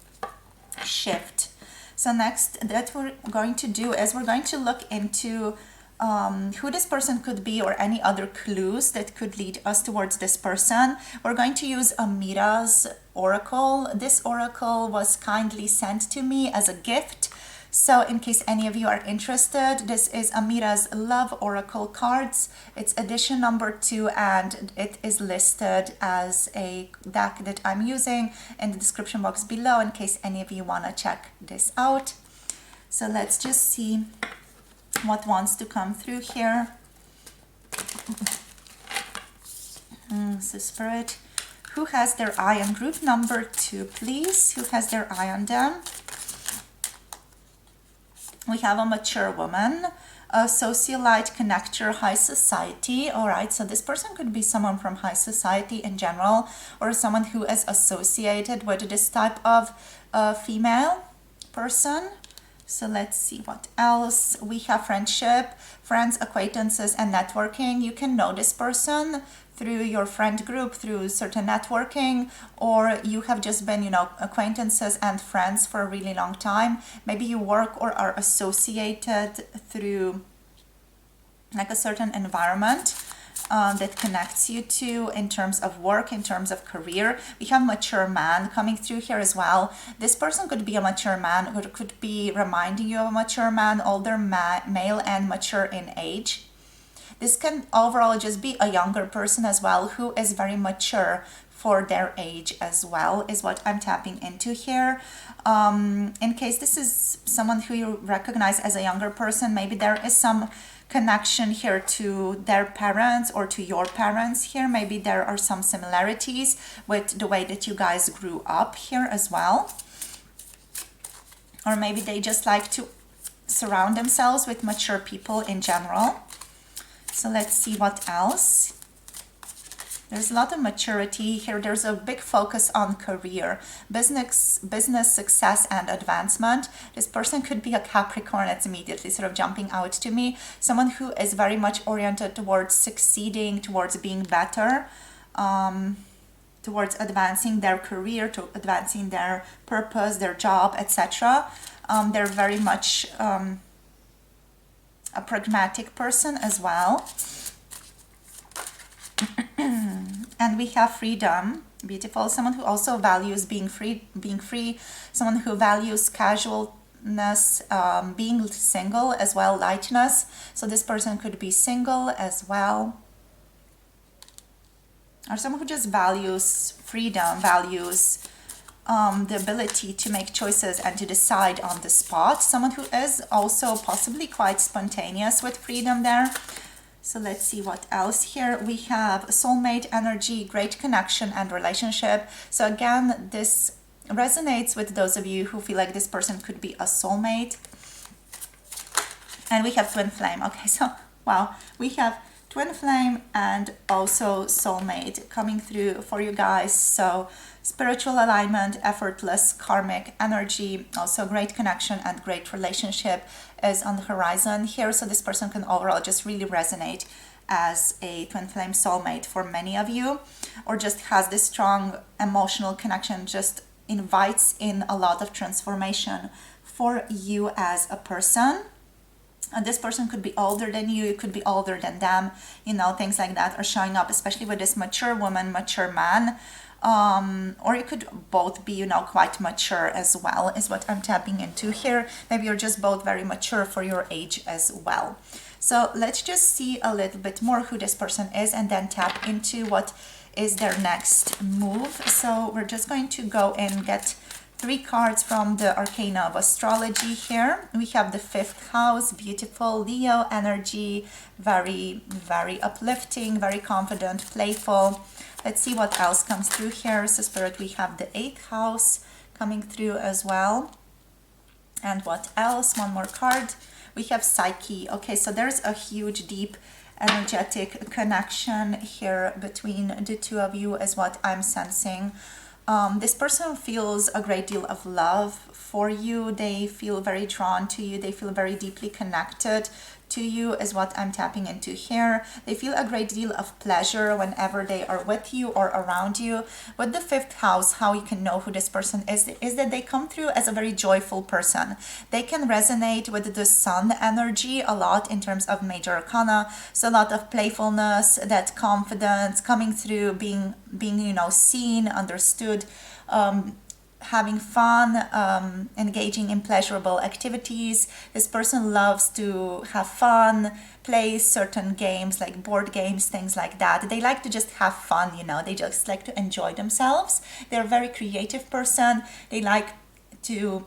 shift. So next that we're going to do is we're going to look into who this person could be, or any other clues that could lead us towards this person. We're going to use Amira's oracle. This oracle was kindly sent to me as a gift, So in case any of you are interested, this is Amira's Love Oracle cards. It's edition number 2 and it is listed as a deck that I'm using in the description box below in case any of you want to check this out. So let's just see what wants to come through here. So Spirit, who has their eye on group number 2, please? Who has their eye on them? We have a mature woman, a socialite, connector, high society. All right, so this person could be someone from high society in general, or someone who is associated with this type of female person. So let's see what else. We have friendship, friends, acquaintances, and networking. You can know this person through your friend group, through certain networking, or you have just been, you know, acquaintances and friends for a really long time. Maybe you work or are associated through like a certain environment that connects you to in terms of work, in terms of career. We have mature man coming through here as well. This person could be a mature man, or could be reminding you of a mature man, older male and mature in age. This can overall just be a younger person as well who is very mature for their age as well, is what I'm tapping into here. In case this is someone who you recognize as a younger person, maybe there is some connection here to their parents or to your parents here. Maybe there are some similarities with the way that you guys grew up here as well. Or maybe they just like to surround themselves with mature people in general. So let's see what else. There's a lot of maturity here. There's a big focus on career, business success and advancement. This person could be a Capricorn. That's immediately sort of jumping out to me. Someone who is very much oriented towards succeeding, towards being better, towards advancing their career, to advancing their purpose, their job, etc. They're very much a pragmatic person as well. And we have freedom, beautiful. Someone who also values being free, someone who values casualness, being single as well, lightness. So this person could be single as well. Or someone who just values freedom, values the ability to make choices and to decide on the spot. Someone who is also possibly quite spontaneous with freedom there. So let's see what else here. We have soulmate energy, great connection and relationship. So again, this resonates with those of you who feel like this person could be a soulmate. And we have twin flame. Okay, so wow, we have twin flame and also soulmate coming through for you guys. So spiritual alignment, effortless karmic energy, also great connection and great relationship is on the horizon here. So this person can overall just really resonate as a twin flame soulmate for many of you, or just has this strong emotional connection, just invites in a lot of transformation for you as a person. And this person could be older than you, could be older than them, you know, things like that are showing up, especially with this mature woman, mature man. Or you could both be, you know, quite mature as well, is what I'm tapping into here. Maybe you're just both very mature for your age as well. So let's just see a little bit more who this person is and then tap into what is their next move. So we're just going to go and get 3 cards from the Arcana of Astrology here. We have the 5th house, beautiful Leo energy, very, very uplifting, very confident, playful. Let's see what else comes through here. So Spirit, we have the 8th house coming through as well. And what else? One more card. We have Psyche. Okay, so there's a huge, deep, energetic connection here between the two of you is what I'm sensing. This person feels a great deal of love for you. They feel very drawn to you. They feel very deeply connected to you is what I'm tapping into here. They feel a great deal of pleasure whenever they are with you or around you. With the 5th house, how you can know who this person is that they come through as a very joyful person. They can resonate with the sun energy a lot in terms of major arcana. So a lot of playfulness, that confidence coming through, being you know, seen, understood, having fun, engaging in pleasurable activities. This person loves to have fun, play certain games like board games, things like that. They like to just have fun, you know, they just like to enjoy themselves. They're a very creative person. They like to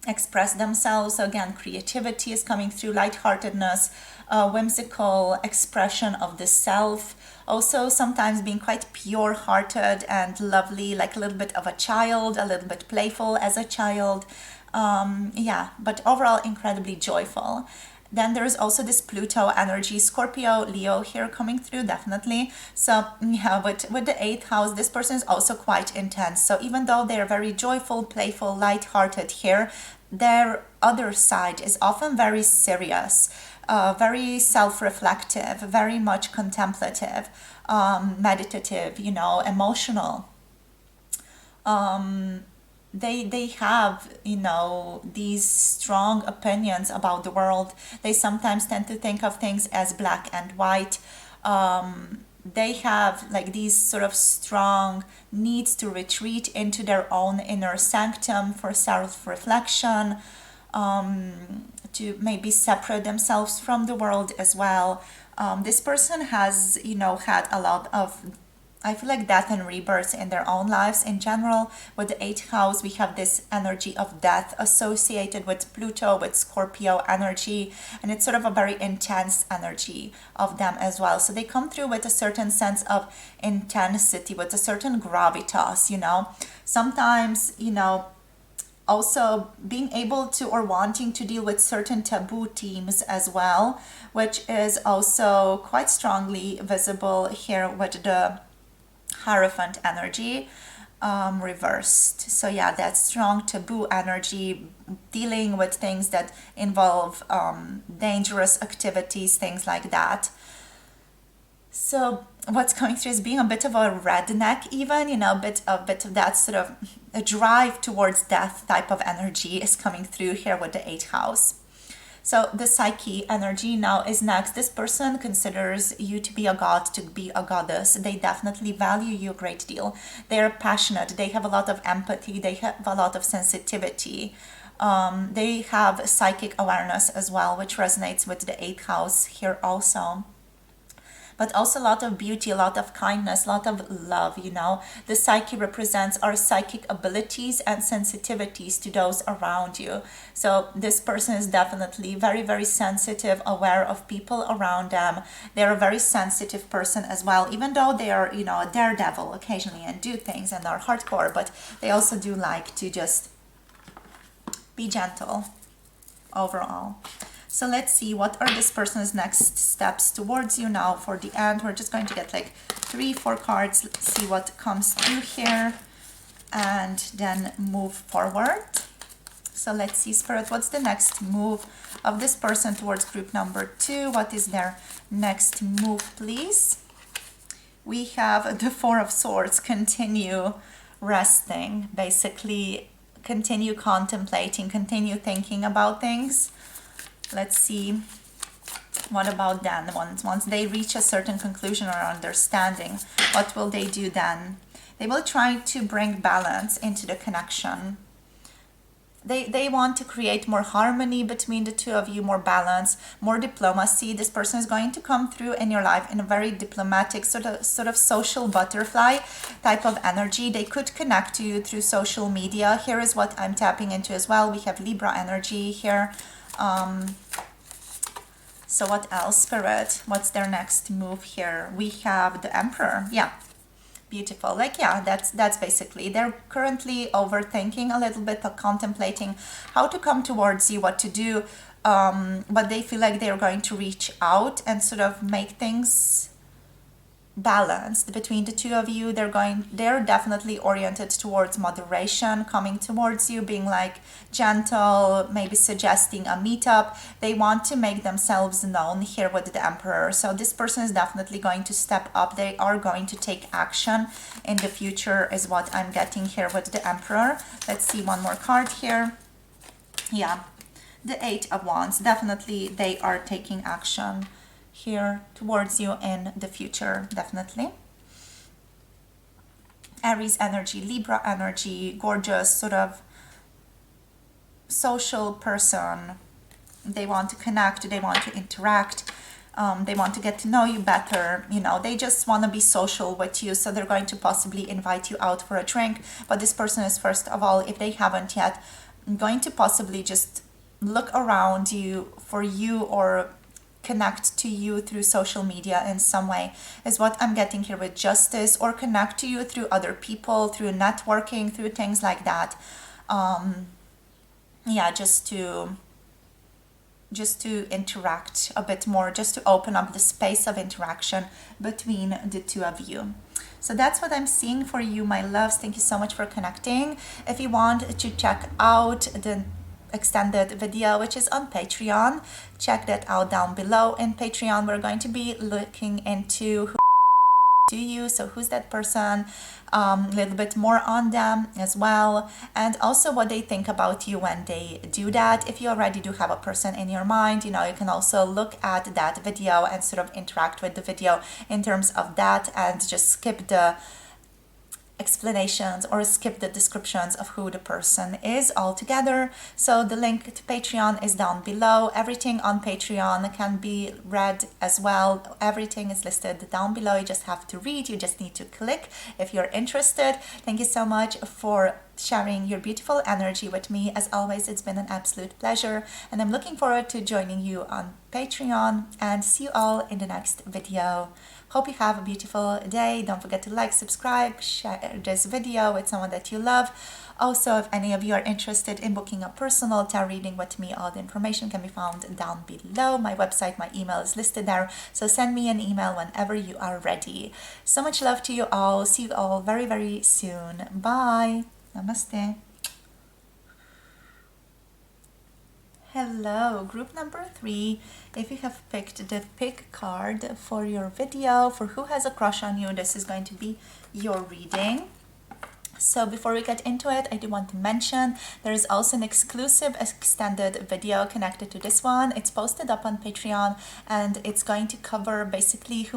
express themselves. So again, creativity is coming through, lightheartedness, whimsical expression of the self. Also, sometimes being quite pure-hearted and lovely, like a little bit of a child, a little bit playful as a child. Yeah, but overall incredibly joyful. Then there's also this Pluto energy, Scorpio, Leo here coming through, definitely. So yeah, with the 8th house, this person is also quite intense. So even though they're very joyful, playful, light-hearted here, their other side is often very serious, very self-reflective, very much contemplative, meditative, you know, emotional. They have, you know, these strong opinions about the world. They sometimes tend to think of things as black and white. They have like these sort of strong needs to retreat into their own inner sanctum for self-reflection, to maybe separate themselves from the world as well. This person has, you know, had a lot of, I feel like, death and rebirth in their own lives in general. With the 8th house, we have this energy of death associated with Pluto, with Scorpio energy, and it's sort of a very intense energy of them as well. So they come through with a certain sense of intensity, with a certain gravitas, you know. Sometimes, you know, also being able to or wanting to deal with certain taboo themes as well, which is also quite strongly visible here with the Hierophant energy reversed. So yeah, that strong taboo energy, dealing with things that involve dangerous activities, things like that. So what's coming through is being a bit of a redneck, even, you know, a bit of that sort of a drive towards death type of energy is coming through here with the 8th house. So the Psyche energy now is next. This person considers you to be a god, to be a goddess. They definitely value you a great deal. They're passionate. They have a lot of empathy. They have a lot of sensitivity. They have psychic awareness as well, which resonates with the 8th house here also. But also a lot of beauty, a lot of kindness, a lot of love, you know. The Psyche represents our psychic abilities and sensitivities to those around you. So this person is definitely very, very sensitive, aware of people around them. They're a very sensitive person as well, even though they are, you know, a daredevil occasionally and do things and are hardcore, but they also do like to just be gentle overall. So let's see, what are this person's next steps towards you now for the end. We're just going to get like 3-4 cards. Let's see what comes through here and then move forward. So let's see, Spirit, what's the next move of this person towards group number 2? What is their next move, please? We have the 4 of Swords. Continue resting, basically continue contemplating, continue thinking about things. Let's see, what about then? Once they reach a certain conclusion or understanding, what will they do then? They will try to bring balance into the connection. They want to create more harmony between the two of you, more balance, more diplomacy. This person is going to come through in your life in a very diplomatic, sort of social butterfly type of energy. They could connect to you through social media. Here is what I'm tapping into as well. We have Libra energy here. So what else, Spirit? What's their next move here? We have the Emperor. Yeah, beautiful. Like, yeah, that's basically, they're currently overthinking a little bit, of contemplating how to come towards you, what to do, but they feel like they're going to reach out and sort of make things balanced between the two of you. They're definitely oriented towards moderation, coming towards you, being like gentle, maybe suggesting a meetup. They want to make themselves known here with the Emperor. So this person is definitely going to step up. They are going to take action in the future is what I'm getting here with the Emperor. Let's see one more card here. Yeah, the 8 of Wands. Definitely they are taking action here towards you in the future, definitely. Aries energy, Libra energy, gorgeous, sort of social person. They want to connect, they want to interact, they want to get to know you better, you know, they just want to be social with you. So they're going to possibly invite you out for a drink. But this person is, first of all, if they haven't yet, going to possibly just look around you for you, or connect to you through social media in some way, is what I'm getting here with justice, or connect to you through other people, through networking, through things like that. Yeah, just to interact a bit more, just to open up the space of interaction between the two of you. So that's what I'm seeing for you, my loves. Thank you so much for connecting. If you want to check out the extended video, which is on Patreon, check that out down below. In Patreon, we're going to be looking into who to you, so who's that person, a little bit more on them as well, and also what they think about you when they do that. If you already do have a person in your mind, you know, you can also look at that video and sort of interact with the video in terms of that, and just skip the explanations or skip the descriptions of who the person is altogether. So the link to Patreon is down below. Everything on Patreon can be read as well. Everything is listed down below. You just have to read. You just need to click if you're interested. Thank you so much for sharing your beautiful energy with me. As always, it's been an absolute pleasure, and I'm looking forward to joining you on Patreon, and see you all in the next video. Hope you have a beautiful day. Don't forget to like, subscribe, share this video with someone that you love. Also, if any of you are interested in booking a personal tarot reading with me, all the information can be found down below. My website, my email is listed there. So send me an email whenever you are ready. So much love to you all. See you all very, very soon. Bye. Namaste. Hello, group number 3. If you have picked the pick card for your video, for who has a crush on you, this is going to be your reading. So before we get into it, I do want to mention there is also an exclusive extended video connected to this one. It's posted up on Patreon, and it's going to cover basically who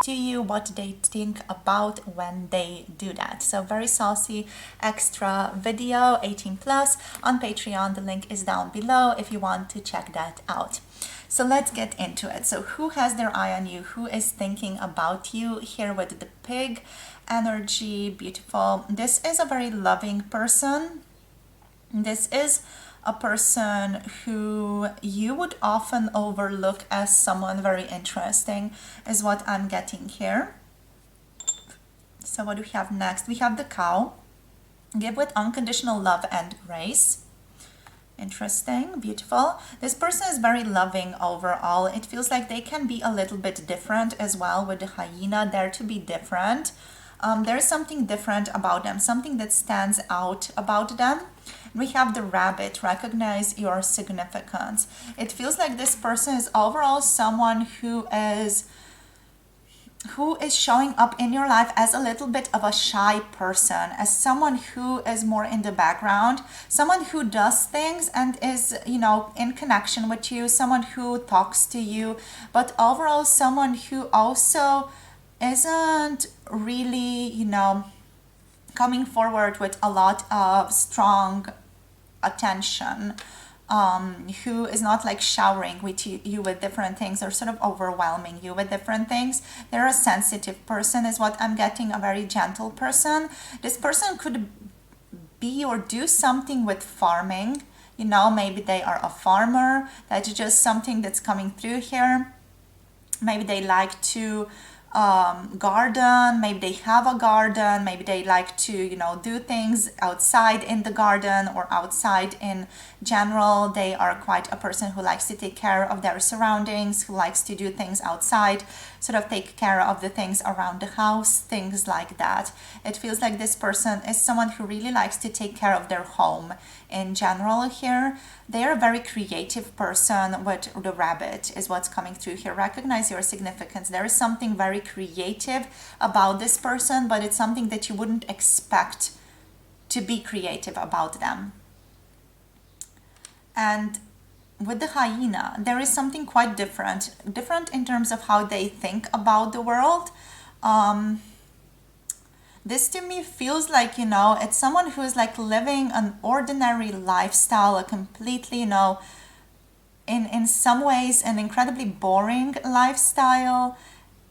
to you, what they think about when they do that. So very saucy extra video, 18 plus, on Patreon. The link is down below if you want to check that out. So let's get into it. So who has their eye on you? Who is thinking about you here with the pig energy? Beautiful. This is a very loving person. This is a person who you would often overlook as someone very interesting, is what I'm getting here. So what do we have next? We have the cow. Give with unconditional love and grace. Interesting, beautiful. This person is very loving overall. It feels like they can be a little bit different as well, with the hyena there to be different. There's something different about them, something that stands out about them. We have the rabbit. Recognize your significance. It feels like this person is overall someone who is showing up in your life as a little bit of a shy person, as someone who is more in the background, someone who does things and is, you know, in connection with you, someone who talks to you, but overall someone who also isn't really, you know, coming forward with a lot of strong attention, who is not like showering with you with different things, or sort of overwhelming you with different things. They're a sensitive person is what I'm getting, a very gentle person. This person could be or do something with farming, you know, maybe they are a farmer. That's just something that's coming through here. Maybe they like to garden, maybe they have a garden, maybe they like to, you know, do things outside in the garden or outside in general. They are quite a person who likes to take care of their surroundings, who likes to do things outside, sort of take care of the things around the house, things like that. It feels like this person is someone who really likes to take care of their home in general here. They are a very creative person with the rabbit is what's coming through here. Recognize your significance. There is something very creative about this person, but it's something that you wouldn't expect to be creative about them. And with the hyena, there is something quite different in terms of how they think about the world. This to me feels like, you know, it's someone who is like living an ordinary lifestyle, a completely, you know, in some ways an incredibly boring lifestyle,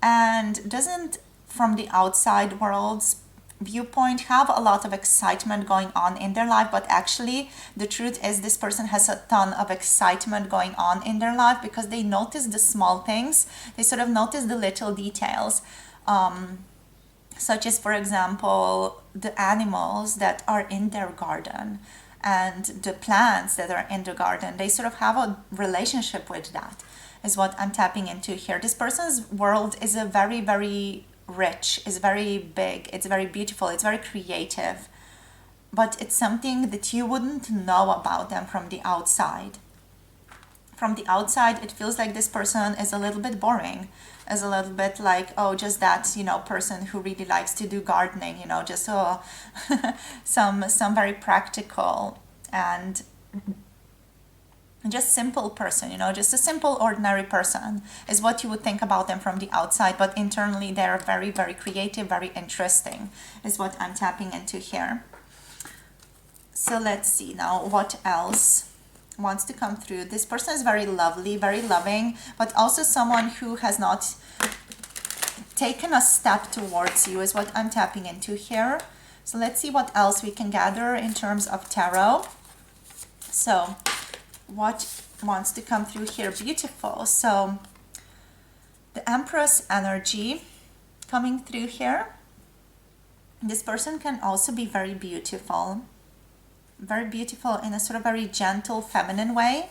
and doesn't, from the outside world's viewpoint, have a lot of excitement going on in their life. But actually the truth is this person has a ton of excitement going on in their life, because they notice the small things. They sort of notice the little details, such as, for example, the animals that are in their garden and the plants that are in the garden. They sort of have a relationship with that, is what I'm tapping into here. This person's world is a very, very rich, is very big, it's very beautiful, it's very creative, but it's something that you wouldn't know about them from the outside. From the outside, it feels like this person is a little bit boring, is a little bit like, oh, just that, you know, person who really likes to do gardening, you know, just some very practical and just simple person, you know, just a simple ordinary person is what you would think about them from the outside, but internally they're very, very creative, very interesting, is what I'm tapping into here. So let's see now what else wants to come through. This person is very lovely, very loving, but also someone who has not taken a step towards you, is what I'm tapping into here. So let's see what else we can gather in terms of tarot. So what wants to come through here? Beautiful. So the Empress energy coming through here. This person can also be very beautiful in a sort of very gentle, feminine way.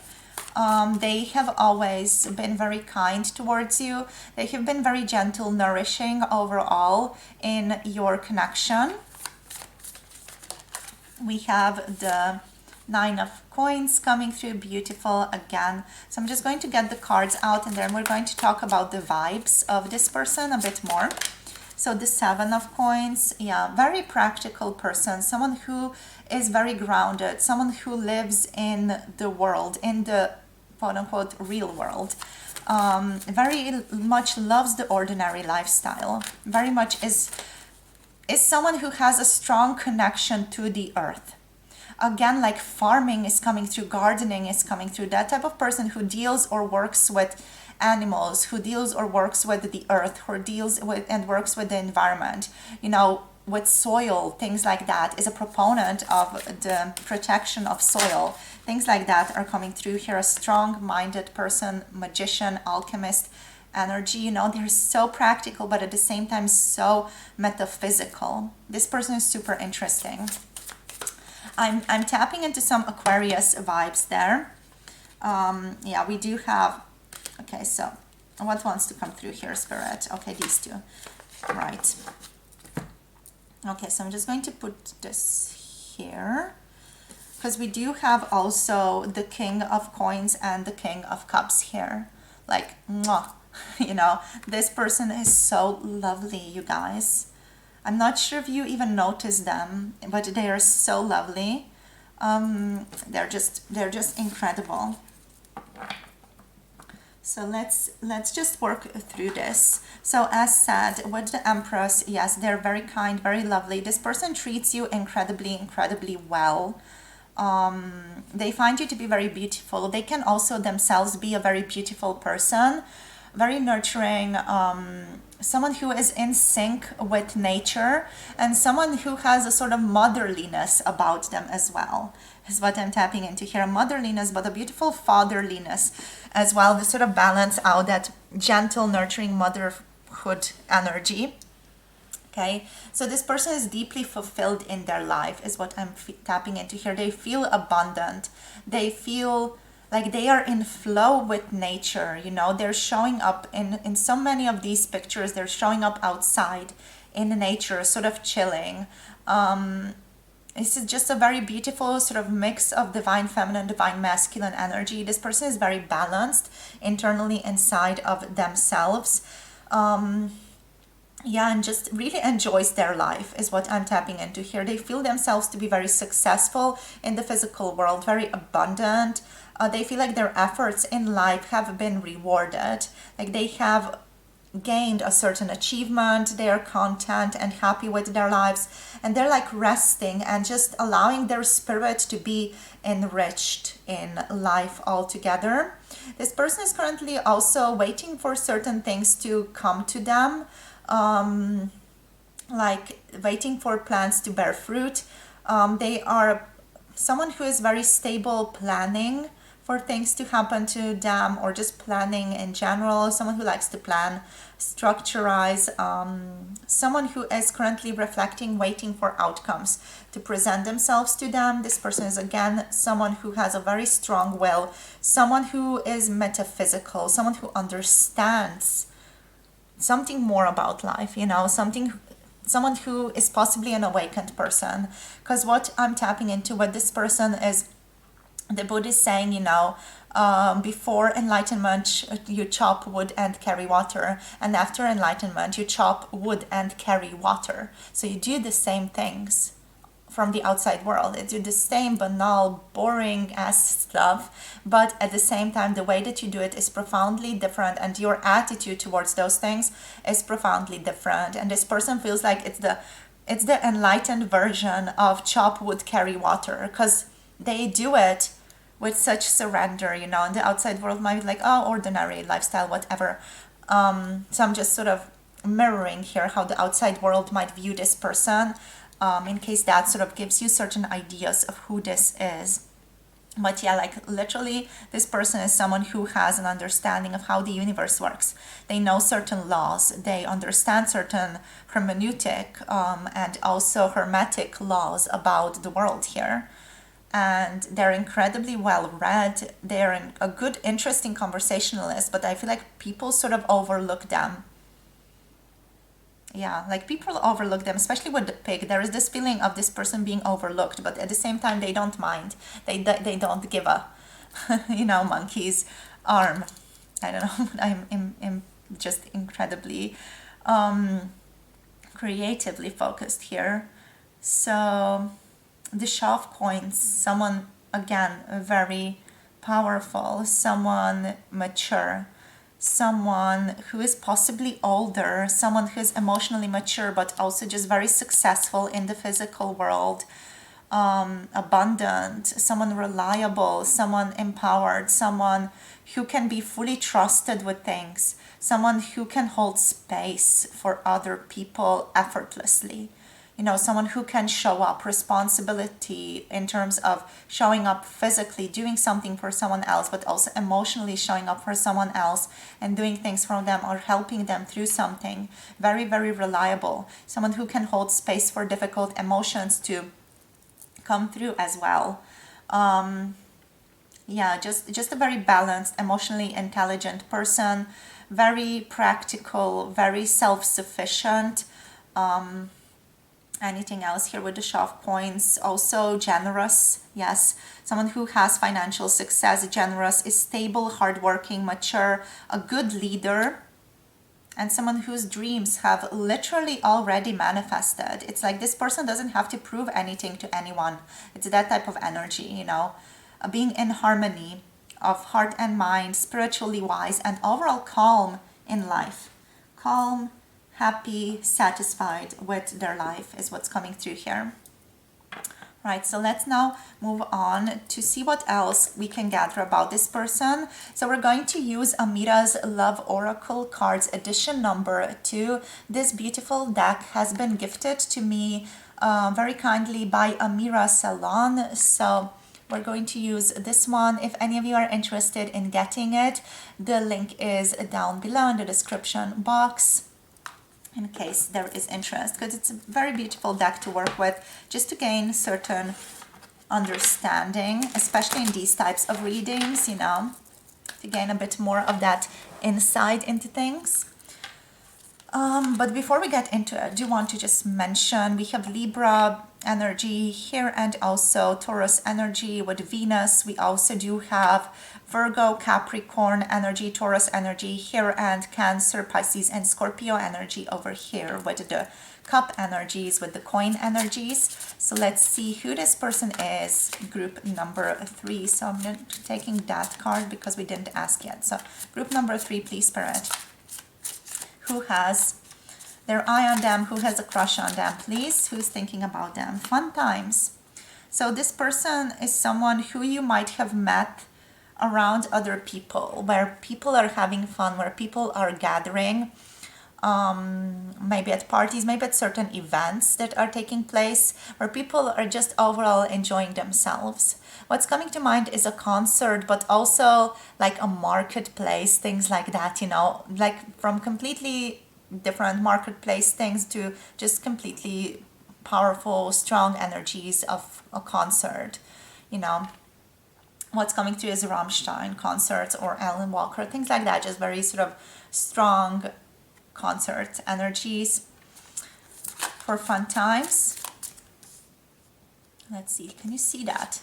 They have always been very kind towards you. They have been very gentle, nourishing overall in your connection. We have the Nine of Coins coming through, beautiful again. So I'm just going to get the cards out, and then we're going to talk about the vibes of this person a bit more. So the Seven of Coins, yeah, very practical person, someone who is very grounded, someone who lives in the world, in the quote-unquote real world. Very much loves the ordinary lifestyle, very much is someone who has a strong connection to the earth. Again, like farming is coming through, gardening is coming through, that type of person who deals or works with animals, who deals or works with the earth, who deals with and works with the environment, you know, with soil, things like that, is a proponent of the protection of soil. Things like that are coming through here. A strong-minded person, magician, alchemist energy, you know, they're so practical, but at the same time so metaphysical. This person is super interesting. I'm tapping into some Aquarius vibes there. Yeah, we do have. Okay, so what wants to come through here, Spirit? Okay, these two. Right. Okay, so I'm just going to put this here, because we do have also the King of Coins and the King of Cups here. Like, mwah, you know, this person is so lovely, you guys. I'm not sure if you even notice them, but they are so lovely. They're just incredible. So let's just work through this. So as said, with the Empress, yes, they're very kind, very lovely. This person treats you incredibly, incredibly well. They find you to be very beautiful. They can also themselves be a very beautiful person, very nurturing, someone who is in sync with nature, and someone who has a sort of motherliness about them as well, is what I'm tapping into here. Motherliness, but a beautiful fatherliness as well, to sort of balance out that gentle, nurturing motherhood energy. Okay, so this person is deeply fulfilled in their life, is what I'm tapping into here. They feel abundant. They feel like they are in flow with nature, you know. They're showing up in so many of these pictures. They're showing up outside in nature, sort of chilling. This is just a very beautiful sort of mix of divine feminine, divine masculine energy. This person is very balanced internally inside of themselves. Yeah, and just really enjoys their life, is what I'm tapping into here. They feel themselves to be very successful in the physical world, very abundant. They feel like their efforts in life have been rewarded. Like they have gained a certain achievement, they are content and happy with their lives, and they're like resting and just allowing their spirit to be enriched in life altogether. This person is currently also waiting for certain things to come to them, like waiting for plants to bear fruit. They are someone who is very stable, planning for things to happen to them, or just planning in general. Someone who likes to plan, structurize, someone who is currently reflecting, waiting for outcomes to present themselves to them. This person is again someone who has a very strong will, someone who is metaphysical, someone who understands something more about life, someone who is possibly an awakened person. Because what I'm tapping into with this person is the Buddha is saying, before enlightenment, you chop wood and carry water. And after enlightenment, you chop wood and carry water. So you do the same things from the outside world. You do the same banal, boring ass stuff. But at the same time, the way that you do it is profoundly different. And your attitude towards those things is profoundly different. And this person feels like it's the enlightened version of chop wood, carry water. Because they do it with such surrender, and the outside world might be like, oh, ordinary lifestyle, whatever. So I'm just sort of mirroring here how the outside world might view this person, in case that sort of gives you certain ideas of who this is. But yeah, like literally, this person is someone who has an understanding of how the universe works. They know certain laws, they understand certain hermeneutic and also hermetic laws about the world here. And they're incredibly well read. They're a good, interesting conversationalist, but I feel like people sort of overlook them. Yeah, like people overlook them, especially with the pig. There is this feeling of this person being overlooked, but at the same time, they don't mind. They don't give a, monkey's arm. I don't know. I'm just incredibly creatively focused here. So the Shah of Coins, someone, again, very powerful, someone mature, someone who is possibly older, someone who is emotionally mature, but also just very successful in the physical world, abundant, someone reliable, someone empowered, someone who can be fully trusted with things, someone who can hold space for other people effortlessly. Someone who can show up, responsibility in terms of showing up physically, doing something for someone else, but also emotionally showing up for someone else and doing things for them or helping them through something. Very, very reliable. Someone who can hold space for difficult emotions to come through as well. Just a very balanced, emotionally intelligent person, very practical, very self-sufficient. Anything else here with the Shah of Coins? Also generous, yes. Someone who has financial success, generous, is stable, hardworking, mature, a good leader, and someone whose dreams have literally already manifested. It's like this person doesn't have to prove anything to anyone. It's that type of energy, being in harmony of heart and mind, spiritually wise, and overall calm in life. Calm, happy, satisfied with their life is what's coming through here. Right, so let's now move on to see what else we can gather about this person. So we're going to use Amira's Love Oracle cards edition number 2. This beautiful deck has been gifted to me very kindly by Amira Salon. So we're going to use this one. If any of you are interested in getting it, the link is down below in the description box, in case there is interest, because it's a very beautiful deck to work with just to gain certain understanding, especially in these types of readings, to gain a bit more of that insight into things. But before we get into it, I do want to just mention we have Libra energy here and also Taurus energy with Venus. We also do have Virgo, Capricorn energy, Taurus energy here, and Cancer, Pisces, and Scorpio energy over here with the cup energies, with the coin energies. So let's see who this person is, group number 3. So I'm taking that card because we didn't ask yet. So group number 3, please, Parrot. who has their eye on them, who has a crush on them, please. Who's thinking about them? Fun times. So this person is someone who you might have met around other people, where people are having fun, where people are gathering, maybe at parties, maybe at certain events that are taking place, where people are just overall enjoying themselves. What's coming to mind is a concert, but also like a marketplace, things like that, you know, like from completely different marketplace things to just completely powerful, strong energies of a concert, you know. What's coming through is Rammstein concerts or Alan Walker, things like that, just very sort of strong concert energies for fun times. Let's see, can you see that?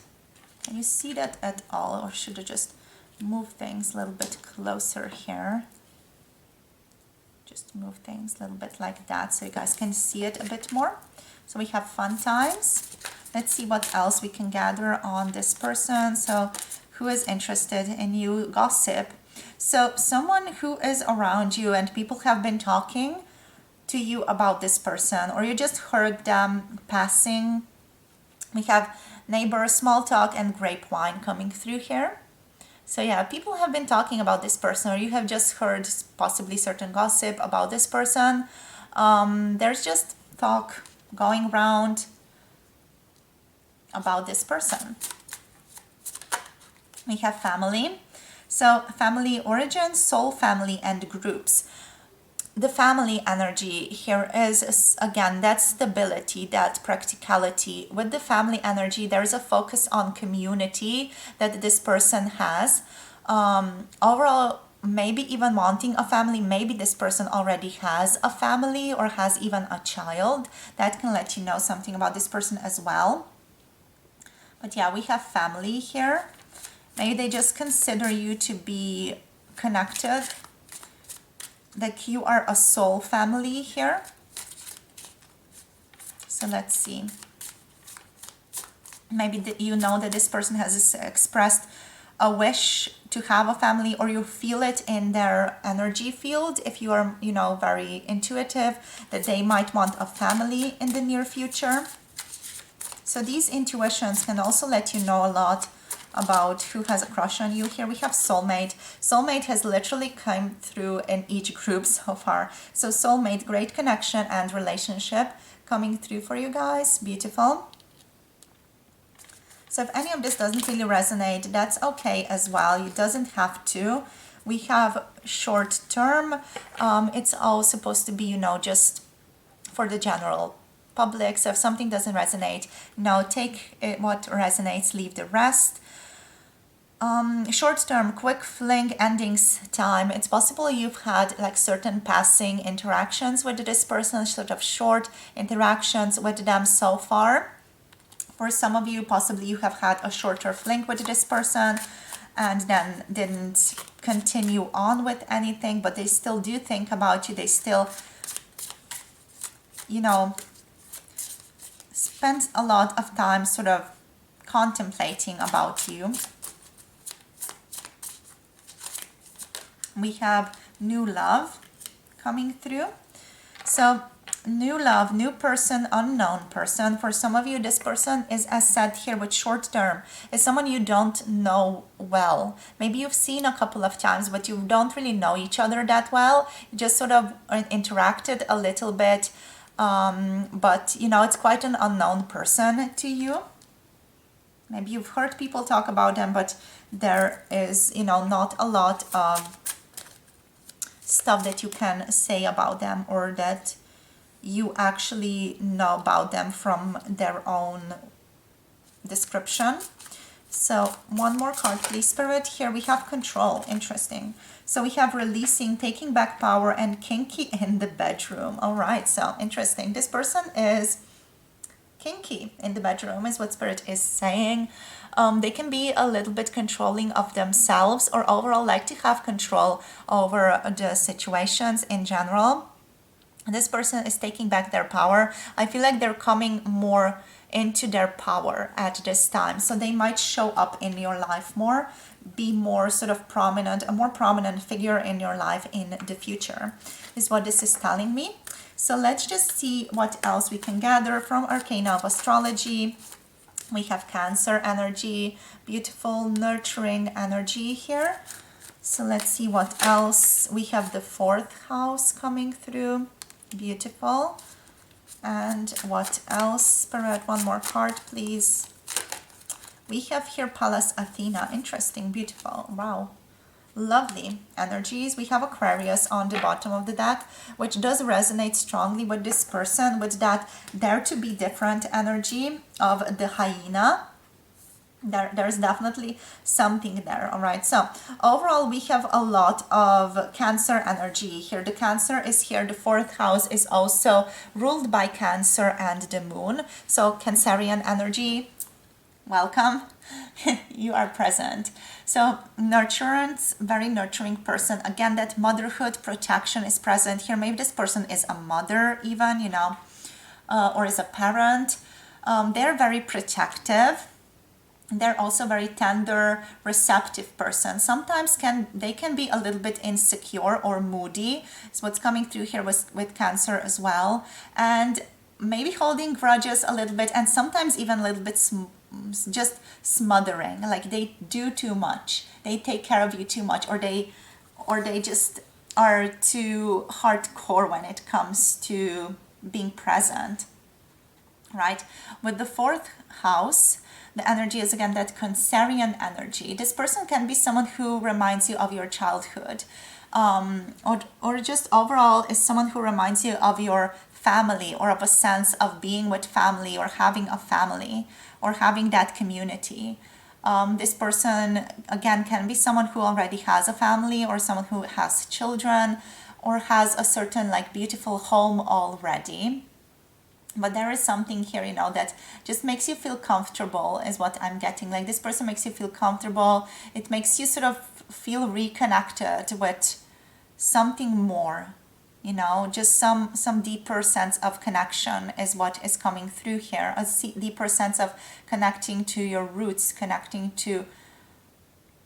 Can you see that at all? Or should I just move things a little bit closer here? Just move things a little bit like that so you guys can see it a bit more. So we have fun times. Let's see what else we can gather on this person. So who is interested in you? Gossip. So someone who is around you and people have been talking to you about this person, or you just heard them passing. We have neighbor, small talk, and grapevine coming through here. So yeah, people have been talking about this person, or you have just heard possibly certain gossip about this person. There's just talk going around about this person. We have family. So family origin, soul family, and groups. The family energy here is, again, that stability, that practicality. With the family energy, there is a focus on community that this person has. Overall, maybe even wanting a family. Maybe this person already has a family or has even a child. That can let you know something about this person as well. But yeah, we have family here. Maybe they just consider you to be connected, like you are a soul family here. So let's see. Maybe you know that this person has expressed a wish to have a family, or you feel it in their energy field. If you are, you know, very intuitive, that they might want a family in the near future. So these intuitions can also let you know a lot about who has a crush on you. Here we have soulmate. Soulmate has literally come through in each group so far. So soulmate, great connection and relationship coming through for you guys. Beautiful. So if any of this doesn't really resonate, that's okay as well. You doesn't have to. We have short term. It's all supposed to be, you know, just for the general public. So if something doesn't resonate, no, take it, what resonates, leave the rest. Short term, quick fling endings time. It's possible you've had like certain passing interactions with this person, sort of short interactions with them so far. For some of you, possibly you have had a shorter fling with this person and then didn't continue on with anything, but they still do think about you. They still, you know, spend a lot of time sort of contemplating about you. We have new love coming through. So new love, new person, unknown person. For some of you, this person is, as said here with short term, is someone you don't know well. Maybe you've seen a couple of times, but you don't really know each other that well. You just sort of interacted a little bit, but you know, it's quite an unknown person to you. Maybe you've heard people talk about them, but there is, you know, not a lot of stuff that you can say about them, or that you actually know about them from their own description. So one more card, please, Spirit. Here we have control. Interesting. So we have releasing, taking back power, and kinky in the bedroom. All right, so interesting. This person is kinky in the bedroom is what Spirit is saying. They can be a little bit controlling of themselves, or overall like to have control over the situations in general. This person is taking back their power. I feel like they're coming more into their power at this time. So they might show up in your life more. be more sort of prominent, a more prominent figure in your life in the future, is what this is telling me. So let's just see what else we can gather from Arcana of Astrology. We have Cancer energy, beautiful, nurturing energy here. So let's see what else. We have the 4th house coming through, beautiful. And what else? Spirit, one more card, please. We have here Pallas Athena, interesting, beautiful, wow. Lovely energies. We have Aquarius on the bottom of the deck, which does resonate strongly with this person, with that dare to be different energy of the hyena. There's definitely something there. All right, so overall we have a lot of Cancer energy here. The Cancer is here. The 4th house is also ruled by Cancer and the moon. So Cancerian energy, welcome. You are present. So nurturance, very nurturing person. Again, that motherhood protection is present here. Maybe this person is a mother even, you know, or is a parent. They're very protective. They're also very tender, receptive person. Sometimes they can be a little bit insecure or moody. It's what's coming through here with Cancer as well. And maybe holding grudges a little bit, and sometimes even a little bit just smothering, like they do too much. They take care of you too much, or they just are too hardcore when it comes to being present, right? With the 4th house, the energy is again that Cancerian energy. This person can be someone who reminds you of your childhood, or just overall is someone who reminds you of your family, or of a sense of being with family, or having a family, or having that community. This person again can be someone who already has a family, or someone who has children, or has a certain like beautiful home already. But there is something here, you know, that just makes you feel comfortable, is what I'm getting. Like this person makes you feel comfortable. It makes you sort of feel reconnected with something more, you know, just some deeper sense of connection is what is coming through here. A deeper sense of connecting to your roots, connecting to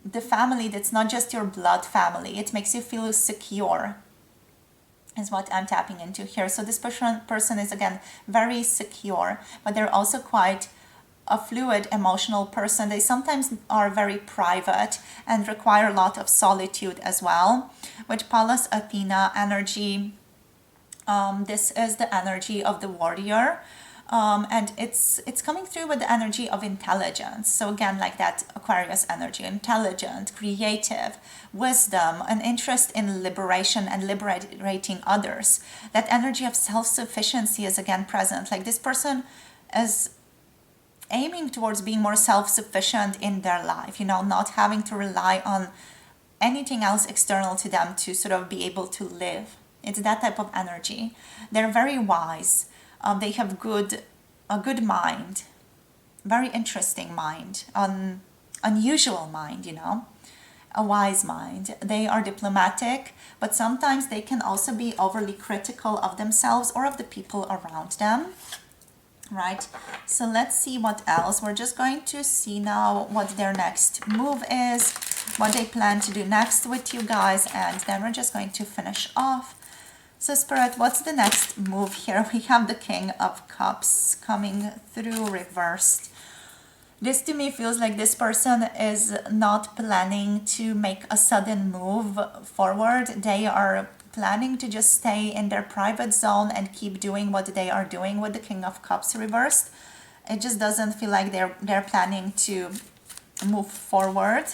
the family that's not just your blood family. It makes you feel secure, is what I'm tapping into here. So this person is again very secure, but they're also quite a fluid emotional person. They sometimes are very private and require a lot of solitude as well. With Pallas Athena energy, this is the energy of the warrior. And it's coming through with the energy of intelligence. So again, like that Aquarius energy, intelligent, creative, wisdom, an interest in liberation and liberating others. That energy of self-sufficiency is again present. Like this person is aiming towards being more self-sufficient in their life, you know, not having to rely on anything else external to them to sort of be able to live. It's that type of energy. They're very wise. They have a good mind, very interesting mind, unusual mind, you know, a wise mind. They are diplomatic, but sometimes they can also be overly critical of themselves or of the people around them, right? So let's see what else. We're just going to see now what their next move is, what they plan to do next with you guys, and then we're just going to finish off. So Spirit, what's the next move here? We have the King of Cups coming through reversed. This to me feels like this person is not planning to make a sudden move forward. They are planning to just stay in their private zone and keep doing what they are doing with the King of Cups reversed. It just doesn't feel like they're planning to move forward.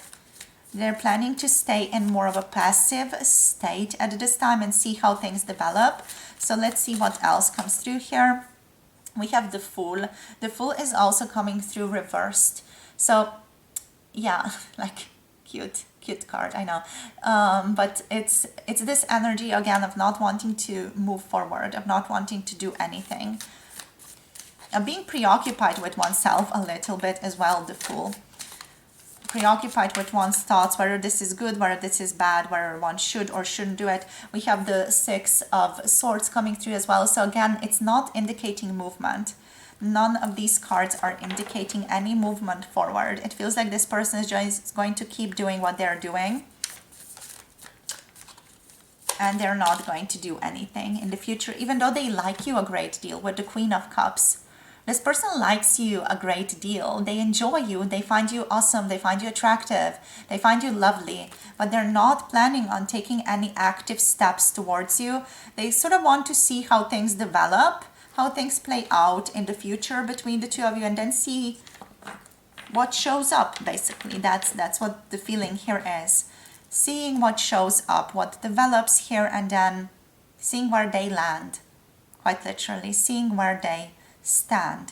They're planning to stay in more of a passive state at this time and see how things develop. So let's see what else comes through here. We have the Fool. The Fool is also coming through reversed. So yeah, like cute card, I know. But it's this energy again of not wanting to move forward, of not wanting to do anything. Being preoccupied with oneself a little bit as well, the Fool. preoccupied with one's thoughts, whether this is good, whether this is bad, whether one should or shouldn't do it. We have the Six of Swords coming through as well. So again, it's not indicating movement. None of these cards are indicating any movement forward. It feels like this person is just going to keep doing what they're doing. And they're not going to do anything in the future, even though they like you a great deal with the Queen of Cups. This person likes you a great deal. They enjoy you. They find you awesome. They find you attractive. They find you lovely. But they're not planning on taking any active steps towards you. They sort of want to see how things develop, how things play out in the future between the two of you, and then see what shows up, basically. That's what the feeling here is. Seeing what shows up, what develops here, and then seeing where they land. Quite literally, seeing where they stand.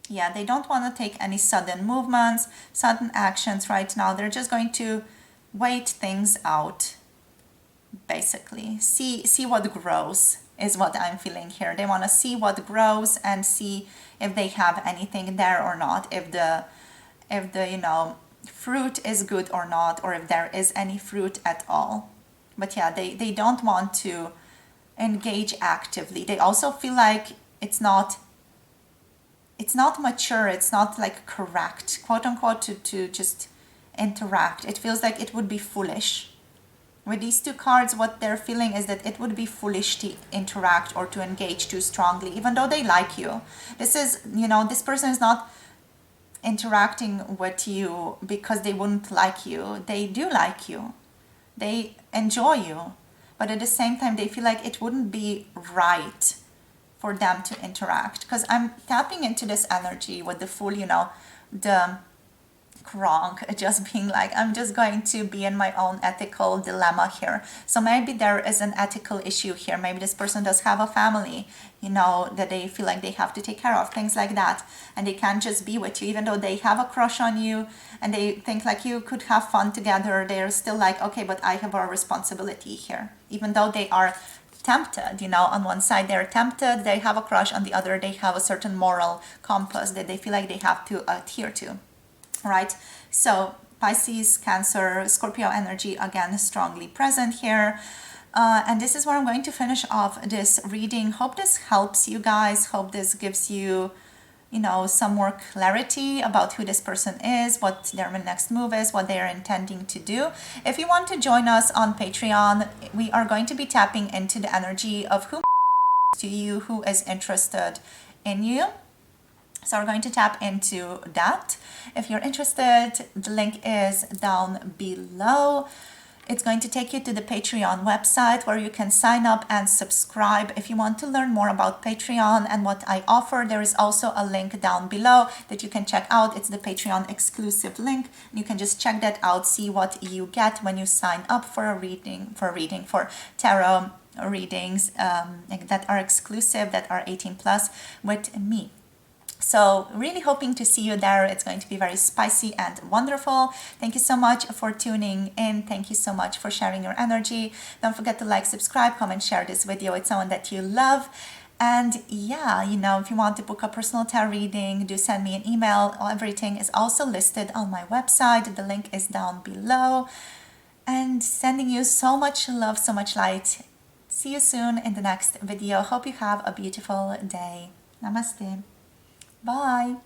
Yeah, they don't want to take any sudden movements, sudden actions right now. They're just going to wait things out, basically. See what grows is what I'm feeling here. They want to see what grows and see if they have anything there or not, if the fruit is good or not, or if there is any fruit at all. But yeah, they don't want to engage actively. They also feel like it's not mature, it's not like correct, quote unquote, to just interact. It feels like it would be foolish. With these two cards, what they're feeling is that it would be foolish to interact or to engage too strongly, even though they like you. This is, this person is not interacting with you because they wouldn't like you. They do like you. They enjoy you. But at the same time, they feel like it wouldn't be right for them to interact. Because I'm tapping into this energy with the Fool, the Kronk, just being like, I'm just going to be in my own ethical dilemma here. So maybe there is an ethical issue here. Maybe this person does have a family, that they feel like they have to take care of, things like that. And they can't just be with you, even though they have a crush on you and they think like you could have fun together. They're still like, okay, but I have a responsibility here. Even though they are tempted, on one side they're tempted, they have a crush, on the other they have a certain moral compass that they feel like they have to adhere to. Right? So Pisces, Cancer, Scorpio energy again strongly present here. And this is where I'm going to finish off this reading. Hope this helps you guys. Hope this gives you, some more clarity about who this person is, what their next move is, what they are intending to do. If you want to join us on Patreon, we are going to be tapping into the energy of who to you, who is interested in you. So we're going to tap into that. If you're interested, the link is down below. It's going to take you to the Patreon website where you can sign up and subscribe. If you want to learn more about Patreon and what I offer, there is also a link down below that you can check out. It's the Patreon exclusive link. You can just check that out, see what you get when you sign up for a reading, for tarot readings that are exclusive, that are 18 plus with me. So really hoping to see you there. It's going to be very spicy and wonderful. Thank you so much for tuning in. Thank you so much for sharing your energy. Don't forget to like, subscribe, comment, share this video with someone that you love. And yeah, if you want to book a personal tarot reading, do send me an email. Everything is also listed on my website. The link is down below. And sending you so much love, so much light. See you soon in the next video. Hope you have a beautiful day. Namaste. Bye.